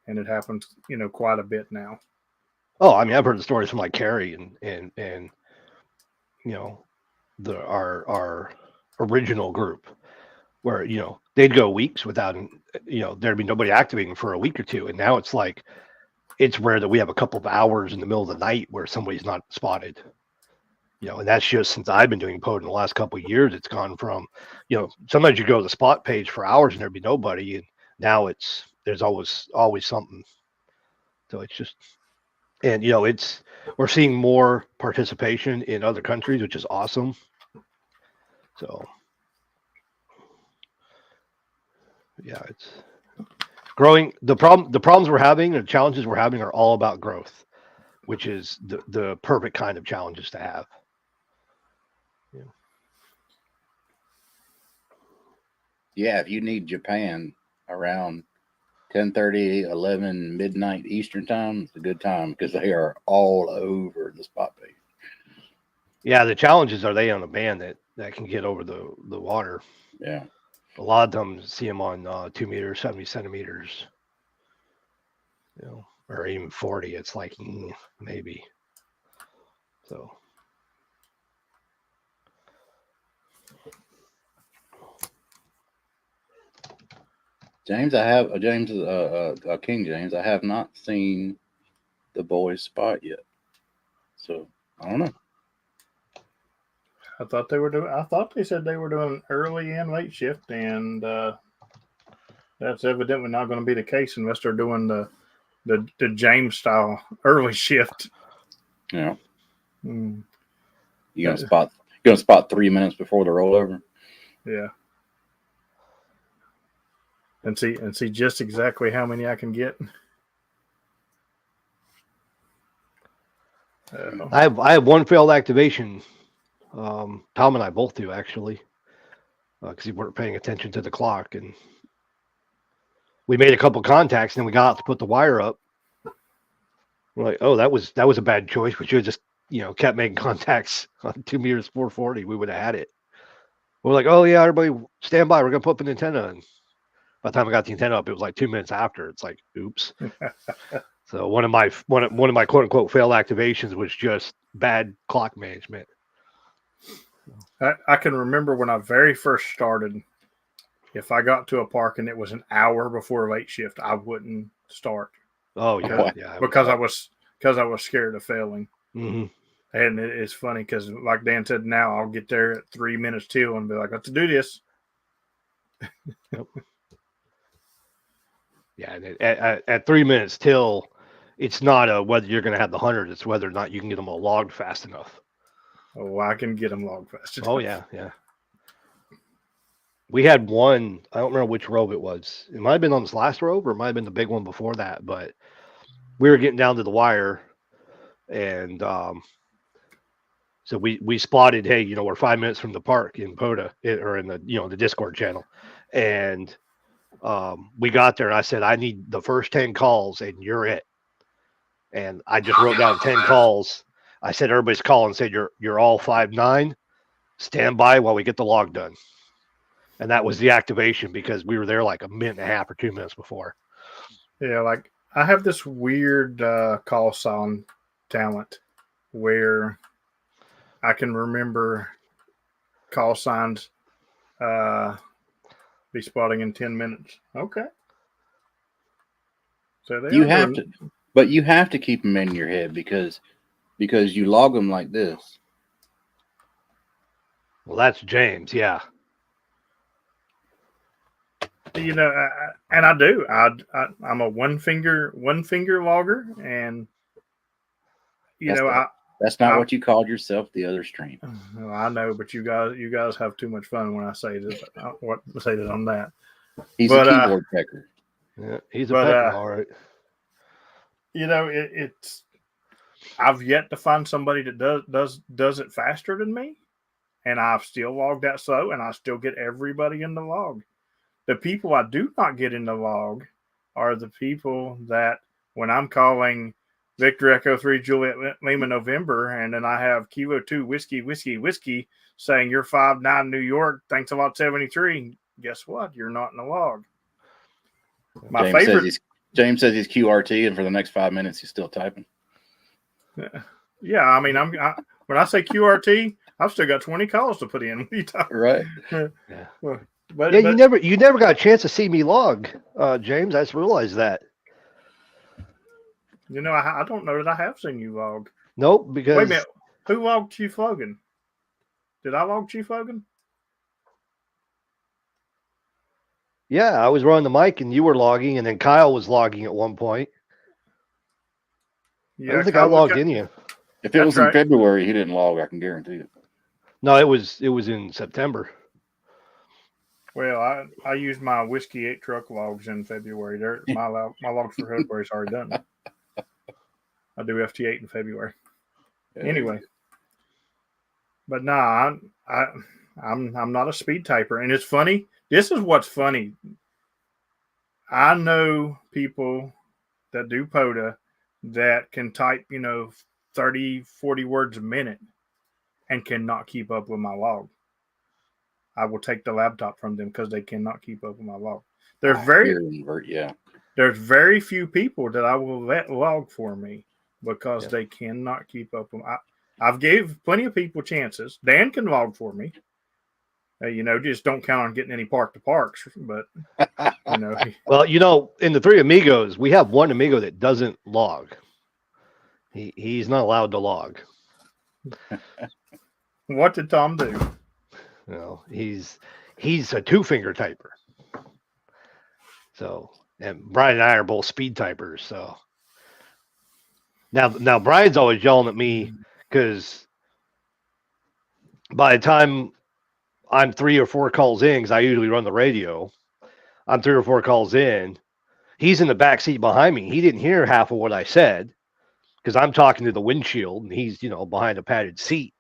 [SPEAKER 1] and it happens, quite a bit now.
[SPEAKER 3] Oh, I mean, I've heard the stories from like Carrie and our original group where they'd go weeks without there'd be nobody activating for a week or two, and now it's like it's rare that we have a couple of hours in the middle of the night where somebody's not spotted. And that's just since I've been doing POD in the last couple of years. It's gone from sometimes you go to the spot page for hours and there'd be nobody, and now there's always something. So it's just. And we're seeing more participation in other countries, which is awesome. So yeah, it's growing. The problems we're having and the challenges we're having are all about growth, which is the perfect kind of challenges to have.
[SPEAKER 2] Yeah, if you need Japan around 10:30, 11, midnight Eastern time, it's a good time because they are all over the spot page.
[SPEAKER 3] Yeah, the challenges are they on a band that can get over the water.
[SPEAKER 2] Yeah.
[SPEAKER 3] A lot of them see them on 2 meters, 70 centimeters, or even 40. It's like maybe. So.
[SPEAKER 2] King James, I have not seen the boys spot yet. So I don't know.
[SPEAKER 1] I thought they said they were doing early and late shift, and that's evidently not going to be the case unless they're doing the James style early shift.
[SPEAKER 2] Yeah. You gonna spot 3 minutes before the rollover?
[SPEAKER 1] Yeah. And see just exactly how many I can get.
[SPEAKER 3] I have one failed activation. Tom and I both do, actually, because we weren't paying attention to the clock, and we made a couple contacts, and then we got out to put the wire up. We're like, oh, that was a bad choice. We should have just kept making contacts on 2 meters 440, we would have had it. We're like, oh yeah, everybody stand by. We're gonna put up an antenna. And by the time I got the antenna up, it was like 2 minutes after. It's like, oops. So one of my quote unquote failed activations was just bad clock management.
[SPEAKER 1] I can remember when I very first started, if I got to a park and it was an hour before late shift, I wouldn't start.
[SPEAKER 3] Oh yeah,
[SPEAKER 2] Wow.
[SPEAKER 3] yeah.
[SPEAKER 1] Because I was scared of failing.
[SPEAKER 3] Mm-hmm.
[SPEAKER 1] And it's funny because, like Dan said, now I'll get there at 3 minutes till and be like, let's do this.
[SPEAKER 3] Yep. Yeah, and at 3 minutes till, it's not whether you're going to have the 100, it's whether or not you can get them all logged fast enough.
[SPEAKER 1] Oh, I can get them logged fast enough.
[SPEAKER 3] Oh yeah, yeah. We had one, I don't remember which robe it was. It might have been on this last robe, or it might have been the big one before that, but we were getting down to the wire, and so we spotted, hey, we're 5 minutes from the park in POTA, or in the the Discord channel, and we got there, and I said, I need the first 10 calls, and you're it. And I just wrote down 10 calls. I said, everybody's calling, said you're all 5'9", stand by while we get the log done. And that was the activation, because we were there like a minute and a half or 2 minutes before.
[SPEAKER 1] Yeah, like I have this weird call sign talent where I can remember call signs be spotting in 10 minutes. Okay. So
[SPEAKER 2] You have to, but you have to keep them in your head because you log them like this.
[SPEAKER 3] Well, that's James, yeah.
[SPEAKER 1] and I do. I'm a one finger logger, and
[SPEAKER 2] That's not what you called yourself the other stream.
[SPEAKER 1] Well, I know, but you guys have too much fun when I say this. Say this on that.
[SPEAKER 2] He's a keyboard pecker.
[SPEAKER 3] Yeah, he's a pecker, all right.
[SPEAKER 1] It's. I've yet to find somebody that does it faster than me, and I've still logged that slow, and I still get everybody in the log. The people I do not get in the log are the people that, when I'm calling Victor Echo 3 Juliet Lima November, and then I have Kilo 2 Whiskey saying you're 5'9" New York, thanks a lot 73. Guess what? You're not in the log.
[SPEAKER 2] James says he's QRT, and for the next 5 minutes he's still typing.
[SPEAKER 1] Yeah, I mean, when I say QRT, I've still got 20 calls to put in.
[SPEAKER 2] Right.
[SPEAKER 3] Yeah.
[SPEAKER 1] But
[SPEAKER 3] you never got a chance to see me log, James. I just realized that.
[SPEAKER 1] I don't know that I have seen you log.
[SPEAKER 3] Nope, because
[SPEAKER 1] wait a minute, who logged Chief Logan? Did I log Chief Logan?
[SPEAKER 3] Yeah, I was running the mic and you were logging, and then Kyle was logging at one point.
[SPEAKER 1] Yeah,
[SPEAKER 3] I don't think I logged in you.
[SPEAKER 2] If it was in February, he didn't log. I can guarantee it.
[SPEAKER 3] No, it was in September.
[SPEAKER 1] Well, I used my Whiskey 8 truck logs in February. My logs for February is already done. I do FT8 in February. Yeah. Anyway, but nah, I'm not a speed typer, and it's funny. This is what's funny. I know people that do POTA that can type, 30, 40 words a minute and cannot keep up with my log. I will take the laptop from them because they cannot keep up with my log. There's very few people that I will let log for me because they cannot keep up with. I've gave plenty of people chances. Dan can log for me. Just don't count on getting any park to parks. But
[SPEAKER 3] well, in the three amigos, we have one amigo that doesn't log. He's not allowed to log.
[SPEAKER 1] What did Tom do?
[SPEAKER 3] He's a 2-finger typer. So, and Brian and I are both speed typers. So now Brian's always yelling at me because by the time I'm 3 or 4 calls in, because I usually run the radio, I'm 3 or 4 calls in. He's in the back seat behind me. He didn't hear half of what I said because I'm talking to the windshield, and he's behind a padded seat.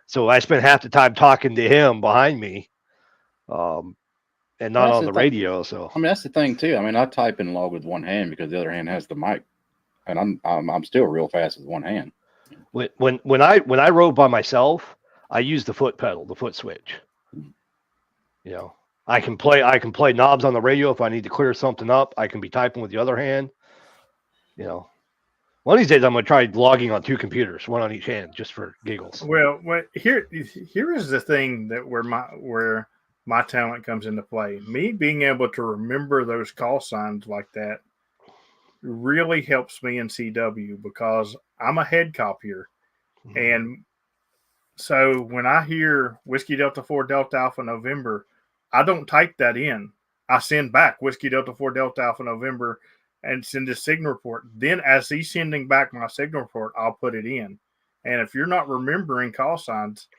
[SPEAKER 3] So I spent half the time talking to him behind me, and not on the radio. So
[SPEAKER 2] that's the thing too. I type in log with one hand because the other hand has the mic, and I'm still real fast with one hand.
[SPEAKER 3] When I rode by myself, I use the foot pedal, the foot switch. You know, I can play knobs on the radio if I need to clear something up. I can be typing with the other hand. You know, one of these days I'm going to try logging on 2 computers, one on each hand, just for giggles.
[SPEAKER 1] Well, here is the thing that where my talent comes into play. Me being able to remember those call signs like that really helps me in CW because I'm a head copier. And so when I hear Whiskey Delta 4 Delta Alpha November, I don't type that in. I send back Whiskey Delta 4 Delta Alpha November and send a signal report. Then as he's sending back my signal report, I'll put it in. And if you're not remembering call signs,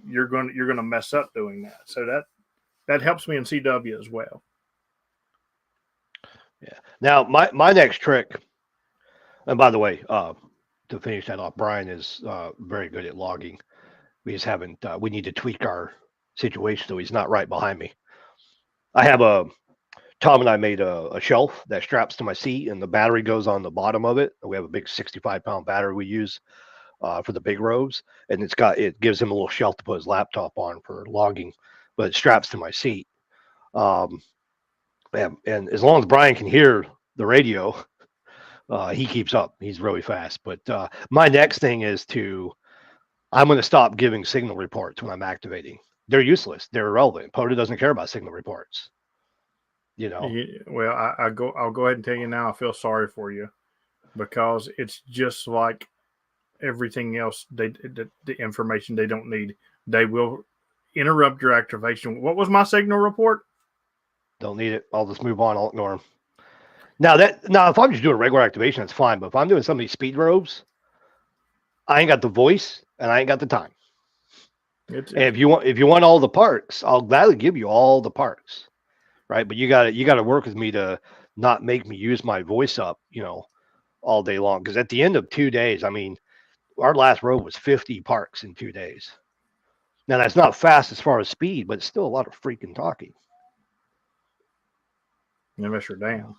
[SPEAKER 1] you're going to mess up doing that. So that helps me in CW as well.
[SPEAKER 3] Yeah. Now my next trick, and by the way, to finish that off, Brian is very good at logging. We just haven't. We need to tweak our situation so he's not right behind me. I have Tom and I made a shelf that straps to my seat, and the battery goes on the bottom of it. We have a big 65-pound battery we use for the big rows, and it gives him a little shelf to put his laptop on for logging, but it straps to my seat. And as long as Brian can hear the radio, he keeps up. He's really fast. But my next thing is I'm going to stop giving signal reports when I'm activating. They're useless. They're irrelevant. POTA doesn't care about signal reports. You know.
[SPEAKER 1] Well, I'll go ahead and tell you now. I feel sorry for you because it's just like everything else. The information they don't need. They will interrupt your activation. What was my signal report?
[SPEAKER 3] Don't need it. I'll just move on. I'll ignore them. Now if I'm just doing regular activation, that's fine. But if I'm doing some of these speed robes, I ain't got the voice and I ain't got the time. And if you want all the parks, I'll gladly give you all the parks, right? But you got to work with me to not make me use my voice up, all day long. Because at the end of 2 days, I mean, our last road was 50 parks in 2 days. Now that's not fast as far as speed, but it's still a lot of freaking talking.
[SPEAKER 1] Unless you're Dan.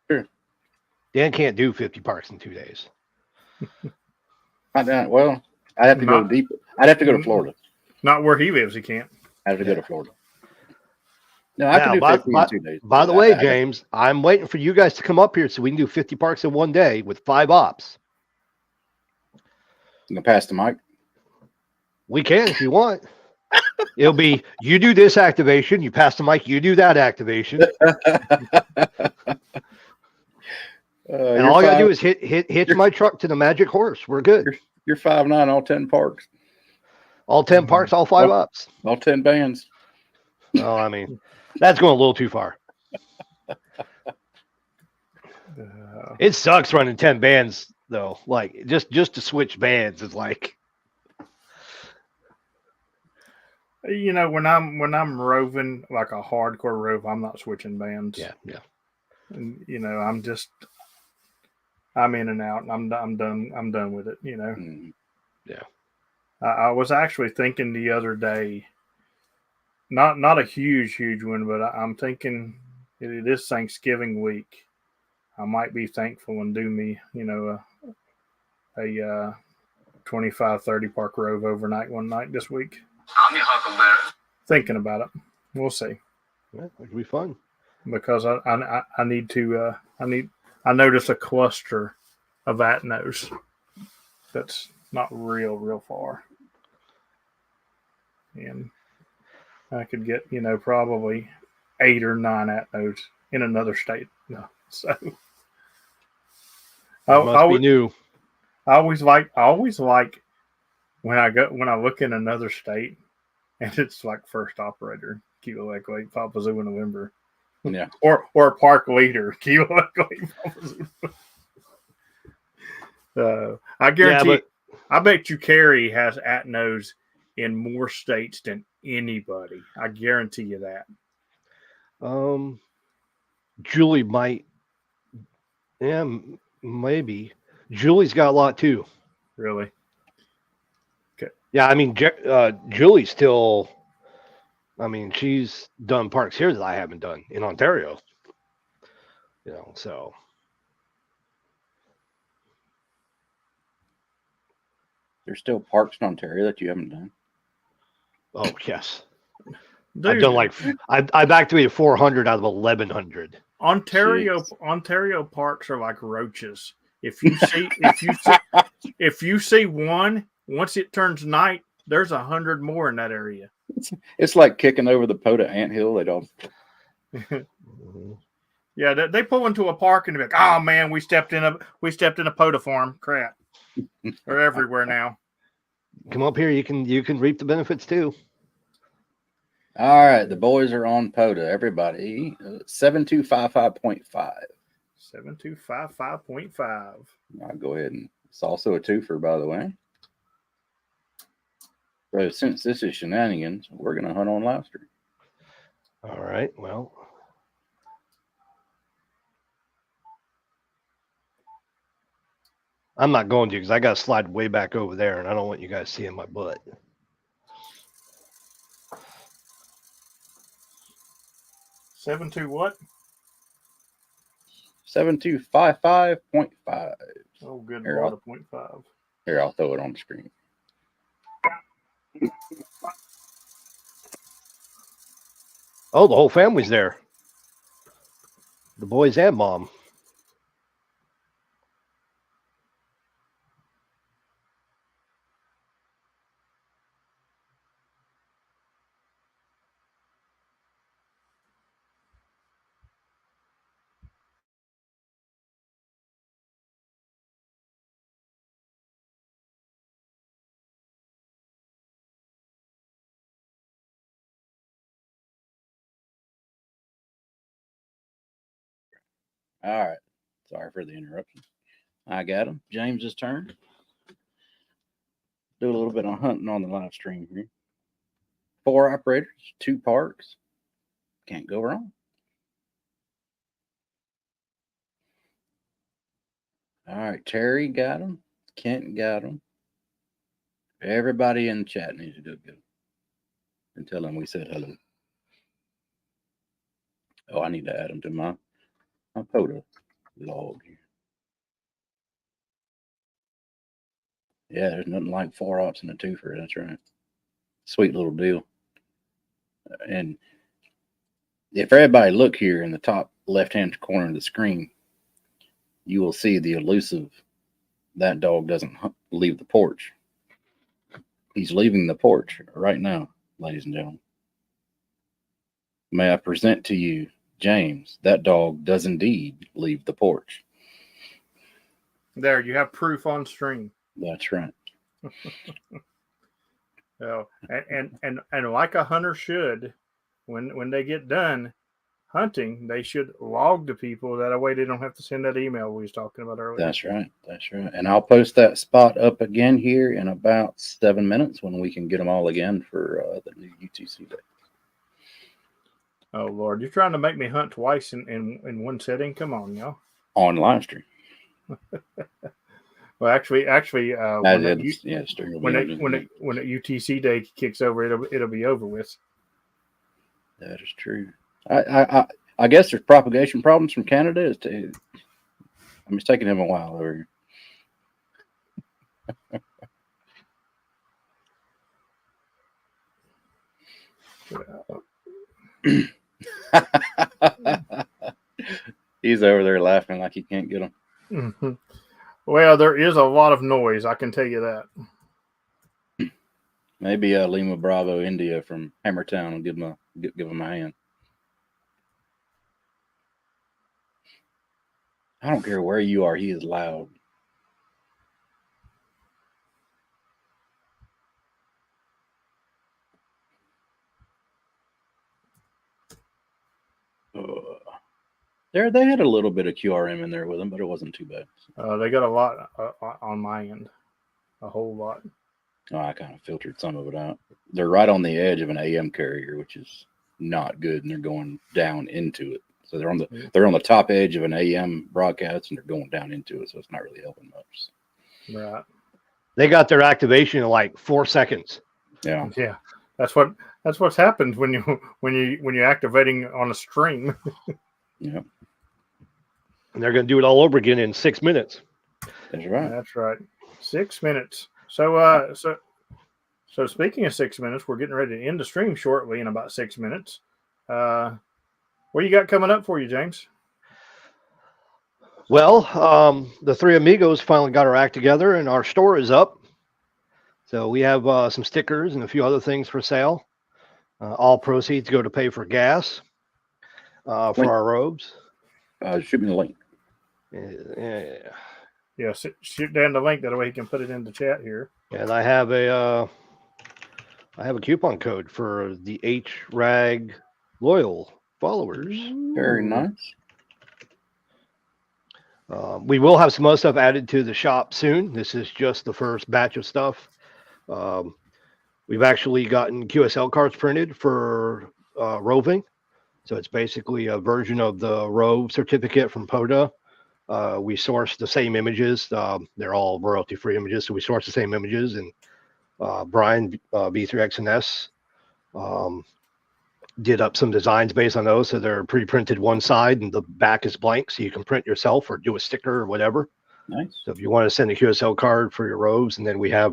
[SPEAKER 2] Sure.
[SPEAKER 3] Dan can't do 50 parks in 2 days.
[SPEAKER 2] Well, I'd have to go deep. I'd have to go to Florida.
[SPEAKER 1] Not where he lives, he can't.
[SPEAKER 2] I'd have to go to Florida. No, I can do 50 in 2 days.
[SPEAKER 3] By the way, James, I'm waiting for you guys to come up here so we can do 50 parks in 1 day with 5 ops.
[SPEAKER 2] You gonna pass the mic?
[SPEAKER 3] We can if you want. It'll be you do this activation, you pass the mic, you do that activation. And all I gotta do is hitch my truck to the magic horse. We're good.
[SPEAKER 2] You're 5'9", all 10 parks.
[SPEAKER 3] All 10 parks, all 5 ups.
[SPEAKER 2] All 10 bands.
[SPEAKER 3] Oh, I mean, that's going a little too far. It sucks running 10 bands though. Like just to switch bands is like.
[SPEAKER 1] When I'm roving like a hardcore rove, I'm not switching bands.
[SPEAKER 3] Yeah.
[SPEAKER 1] And, I'm in and out, and I'm done with it.
[SPEAKER 3] Yeah.
[SPEAKER 1] I was actually thinking the other day, not a huge one, but I'm thinking it is Thanksgiving week. I might be thankful and do me, a 25-30 park rove overnight one night this week.
[SPEAKER 4] I'm your huckleberry.
[SPEAKER 1] Thinking about it. We'll see.
[SPEAKER 3] Yeah, it'll be fun.
[SPEAKER 1] Because I need to I notice a cluster of atnos that's not real far. And I could get, probably 8 or 9 atnos in another state. No. So
[SPEAKER 3] Must be new.
[SPEAKER 1] I always like when I look in another state and it's like first operator, Kilo Echo 8 Papa Zulu November.
[SPEAKER 2] Yeah.
[SPEAKER 1] Or a park leader, Kilo Echo 8 Papa Zulu. I guarantee I bet you Carrie has atnos in more states than anybody. I guarantee you that.
[SPEAKER 3] Julie might. Yeah, maybe. Julie's got a lot too.
[SPEAKER 1] Really? Okay.
[SPEAKER 3] Yeah, I mean, Julie's still. I mean, she's done parks here that I haven't done in Ontario. So.
[SPEAKER 2] There's still parks in Ontario that you haven't done.
[SPEAKER 3] Oh yes,
[SPEAKER 1] Dude,
[SPEAKER 3] I've done like I've activated 400 out of 1100.
[SPEAKER 1] Ontario parks are like roaches. If you see one, once it turns night, there's 100 more in that area.
[SPEAKER 2] It's like kicking over the Poda anthill. They don't.
[SPEAKER 1] Yeah, they pull into a park and they're like, "Oh man, we stepped in a POTA farm. Crap, they're everywhere now."
[SPEAKER 3] Come up here, you can reap the benefits too.
[SPEAKER 2] All right, the boys are on Poda. Everybody, 7255.5.
[SPEAKER 1] 7255.5.
[SPEAKER 2] I'll go ahead and it's also a twofer, by the way. So since this is Shenanigans, we're gonna hunt on live stream.
[SPEAKER 3] All right, well. I'm not going to because I got to slide way back over there, and I don't want you guys seeing my butt.
[SPEAKER 1] Seven two what?
[SPEAKER 2] 7255.5.
[SPEAKER 1] Oh, good
[SPEAKER 2] Here,
[SPEAKER 1] Lord, a 0.5.
[SPEAKER 2] Here, I'll throw it on the screen.
[SPEAKER 3] Oh, the whole family's there. The boys and mom.
[SPEAKER 2] All right. Sorry for the interruption. I got him. James's turn. Do a little bit of hunting on the live stream here. 4 operators, 2 parks. Can't go wrong. All right. Terry got him. Kent got him. Everybody in the chat needs to do good. And tell them we said hello. Oh, I need to add them to my POTA log here. Yeah, there's nothing like 4 ops and a twofer. That's right. Sweet little deal. And if everybody look here in the top left-hand corner of the screen, you will see the elusive. That dog doesn't leave the porch. He's leaving the porch right now, ladies and gentlemen. May I present to you, James, that dog does indeed leave the porch.
[SPEAKER 1] There, you have proof on stream.
[SPEAKER 2] That's right.
[SPEAKER 1] So, and like a hunter should, when they get done hunting, they should log the people. That way they don't have to send that email we was talking about earlier.
[SPEAKER 2] That's right. That's right. And I'll post that spot up again here in about 7 minutes when we can get them all again for the new UTC day.
[SPEAKER 1] Oh Lord, you're trying to make me hunt twice in one setting? Come on, y'all.
[SPEAKER 2] On live stream.
[SPEAKER 1] Well, actually, when the UTC day kicks over, it'll be over with.
[SPEAKER 2] That is true. I guess there's propagation problems from Canada. It's taking him a while over here. He's over there laughing like he can't get them.
[SPEAKER 1] Mm-hmm. Well, there is a lot of noise. I can tell you that.
[SPEAKER 2] Maybe Lima Bravo India from Hammertown will give him a hand. I don't care where you are. He is loud. They had a little bit of QRM in there with them, but it wasn't too bad.
[SPEAKER 1] They got a lot on my end, a whole lot.
[SPEAKER 2] Oh, I kind of filtered some of it out. They're right on the edge of an AM carrier, which is not good, and they're going down into it. So they're on the top edge of an AM broadcast, and they're going down into it. So it's not really helping much.
[SPEAKER 1] Right.
[SPEAKER 3] They got their activation in like 4 seconds.
[SPEAKER 2] Yeah.
[SPEAKER 1] Yeah. That's what's happened when you're activating on a stream.
[SPEAKER 2] Yeah.
[SPEAKER 3] And they're going to do it all over again in 6 minutes.
[SPEAKER 2] That's right.
[SPEAKER 1] That's right. 6 minutes. So speaking of 6 minutes, we're getting ready to end the stream shortly in about 6 minutes. What you got coming up for you, James?
[SPEAKER 3] Well, the three amigos finally got our act together, and our store is up. So we have some stickers and a few other things for sale. All proceeds go to pay for gas for our robes.
[SPEAKER 2] Shoot me the link.
[SPEAKER 3] Yeah.
[SPEAKER 1] Yeah, shoot down the link. That way he can put it in the chat here.
[SPEAKER 3] And I have a coupon code for the HRAG loyal followers.
[SPEAKER 2] Very nice.
[SPEAKER 3] We will have some other stuff added to the shop soon. This is just the first batch of stuff. We've actually gotten QSL cards printed for roving. So it's basically a version of the Rove certificate from POTA. We source the same images. They're all royalty-free images, so we source the same images. And Brian, B3XNS, did up some designs based on those. So they're pre-printed one side and the back is blank, so you can print yourself or do a sticker or whatever.
[SPEAKER 2] Nice.
[SPEAKER 3] So if you want to send a QSL card for your robes, and then we have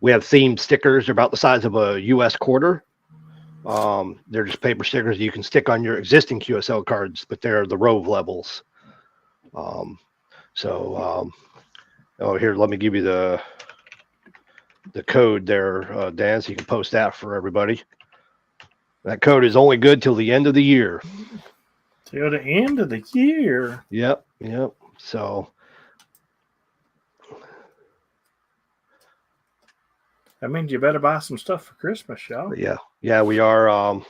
[SPEAKER 3] themed stickers. They're about the size of a U.S. quarter. They're just paper stickers you can stick on your existing QSL cards, but they're the Rove levels. Here, let me give you the code there, Dan, so you can post that for everybody. That code is only good till the end of the year.
[SPEAKER 1] Till the end of the year.
[SPEAKER 3] Yep. So
[SPEAKER 1] that means you better buy some stuff for Christmas, y'all.
[SPEAKER 3] Yeah, we are.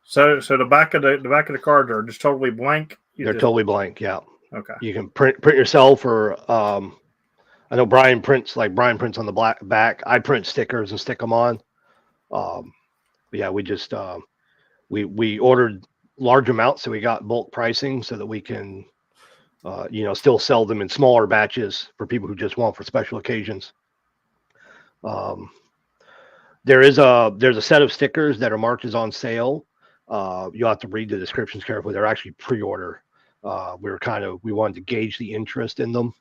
[SPEAKER 1] So the back of the cards are just totally blank.
[SPEAKER 3] They're totally blank. Yeah.
[SPEAKER 1] Okay.
[SPEAKER 3] You can print yourself, or I know Brian prints on the back. I print stickers and stick them on. But yeah, we just we ordered large amounts, so we got bulk pricing so that we can still sell them in smaller batches for people who just want for special occasions. There's a set of stickers that are marked as on sale. You'll have to read the descriptions carefully. They're actually pre-order. We wanted to gauge the interest in them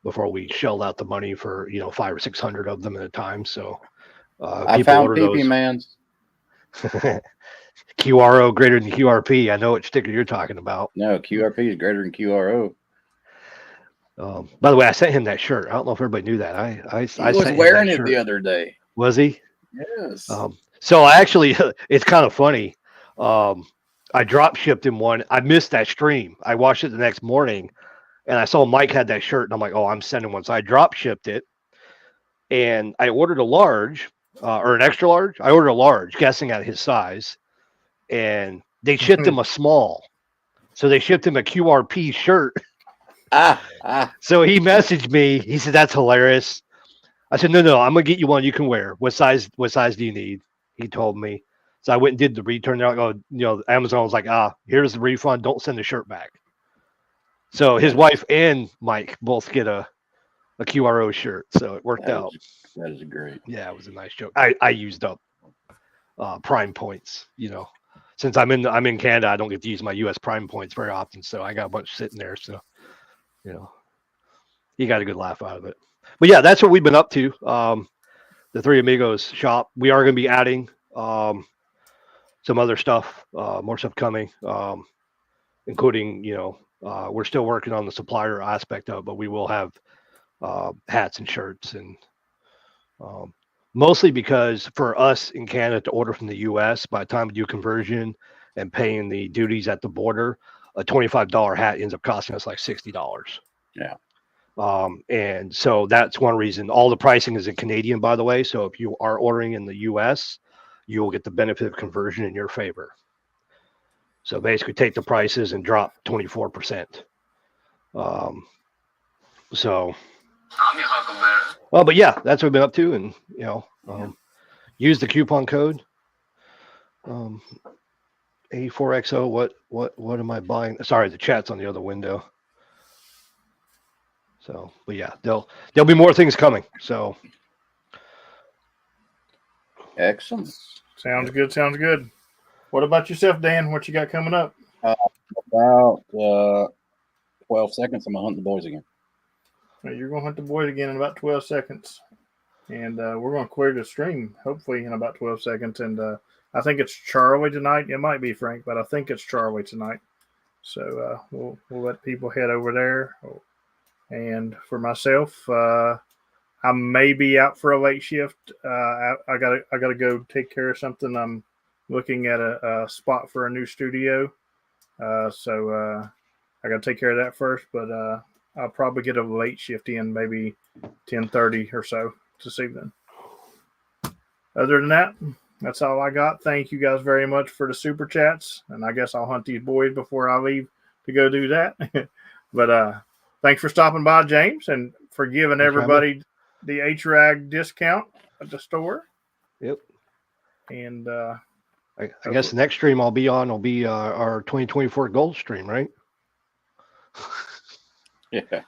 [SPEAKER 3] before we shelled out the money for 500 or 600 of them at a time. So
[SPEAKER 2] I found PP Man's.
[SPEAKER 3] QRO greater than QRP. I know what sticker you're talking about.
[SPEAKER 2] No, QRP is greater than QRO.
[SPEAKER 3] By the way, I sent him that shirt. I don't know if everybody knew that. I
[SPEAKER 2] was wearing it the other day.
[SPEAKER 3] Was he?
[SPEAKER 2] Yes.
[SPEAKER 3] So I actually, it's kind of funny. I drop shipped him one. I missed that stream. I watched it the next morning, and I saw Mike had that shirt, and I'm like, oh, I'm sending one. So I drop shipped it, and I ordered a large or an extra large. I ordered a large, guessing at his size, and they shipped him a small. So they shipped him a QRP shirt. So he messaged me. He said, "That's hilarious." I said, "No, I'm gonna get you one you can wear. What size do you need?" He told me. So I went and did the return. They're like, "Oh, Amazon was like, here's the refund. Don't send the shirt back." So his wife and Mike both get a QRO shirt. So it worked out.
[SPEAKER 2] That is great.
[SPEAKER 3] Yeah, it was a nice joke. I used up Prime points. Since I'm in Canada, I don't get to use my U.S. Prime points very often. So I got a bunch sitting there. So you got a good laugh out of it. But yeah, that's what we've been up to. The Three Amigos shop. We are going to be adding some other stuff, more stuff coming, including, we're still working on the supplier aspect of it, but we will have hats and shirts, and mostly because for us in Canada to order from the US, by the time we do conversion and paying the duties at the border, a $25 hat ends up costing us like $60.
[SPEAKER 2] Yeah.
[SPEAKER 3] And so that's one reason. All the pricing is in Canadian, by the way. So if you are ordering in the US, you will get the benefit of conversion in your favor. So basically take the prices and drop 24%. But yeah, that's what we've been up to. And, use the coupon code. A4XO. What am I buying? Sorry, the chat's on the other window. So, but yeah, there'll be more things coming. So,
[SPEAKER 2] excellent.
[SPEAKER 1] Sounds good. What about yourself, Dan? What you got coming up?
[SPEAKER 2] About 12 seconds. I'm gonna hunt the boys again.
[SPEAKER 1] You're going to hunt the boys again in about 12 seconds. And we're going to clear the stream, hopefully, in about 12 seconds. And I think it's Charlie tonight. It might be Frank, but I think it's Charlie tonight. So we'll let people head over there. And for myself, I may be out for a late shift. I gotta go take care of something. I'm looking at a spot for a new studio. So I gotta take care of that first. But I'll probably get a late shift in, maybe 10:30 or so this evening. Other than that, that's all I got. Thank you guys very much for the super chats. And I guess I'll hunt these boys before I leave to go do that. But thanks for stopping by, James, and for giving everybody the HRAG discount at the store.
[SPEAKER 3] Yep.
[SPEAKER 1] And
[SPEAKER 3] I guess the next stream I'll be on will be our 2024 gold stream, right?
[SPEAKER 2] Yeah.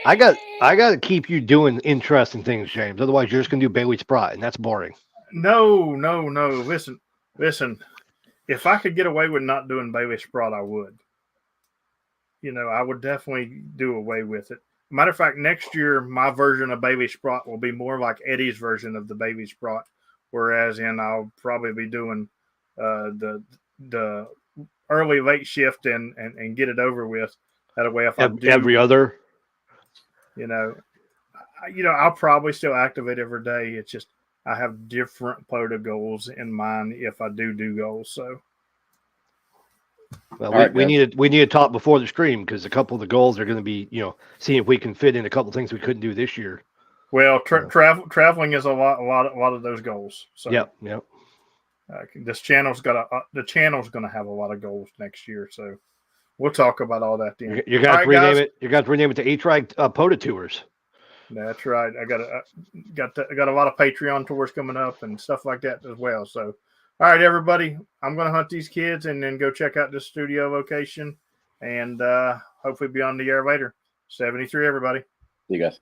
[SPEAKER 3] I got to keep you doing interesting things, James. Otherwise, you're just gonna do Bailey Sprott, and that's boring.
[SPEAKER 1] No. Listen. If I could get away with not doing Bailey Sprott, I would. I would definitely do away with it. Matter of fact, next year my version of Bailey Sprott will be more like Eddie's version of the Bailey Sprott, whereas I'll probably be doing the early late shift and get it over with. That way, if I do
[SPEAKER 3] every other,
[SPEAKER 1] I'll probably still activate every day. It's just I have different POTA goals in mind if I do goals. So,
[SPEAKER 3] well, we need to talk before the stream because a couple of the goals are going to be, seeing if we can fit in a couple of things we couldn't do this year.
[SPEAKER 1] Well, traveling is a lot of those goals. So,
[SPEAKER 3] yep.
[SPEAKER 1] This channel's going to have a lot of goals next year. So, we'll talk about all that then.
[SPEAKER 3] You're going to rename it. You're going to rename it to HRAG POTA Tours.
[SPEAKER 1] That's right. I got a lot of Patreon tours coming up and stuff like that as well. So, all right, everybody, I'm going to hunt these kids and then go check out this studio location and hopefully be on the air later. 73, everybody.
[SPEAKER 2] See you guys.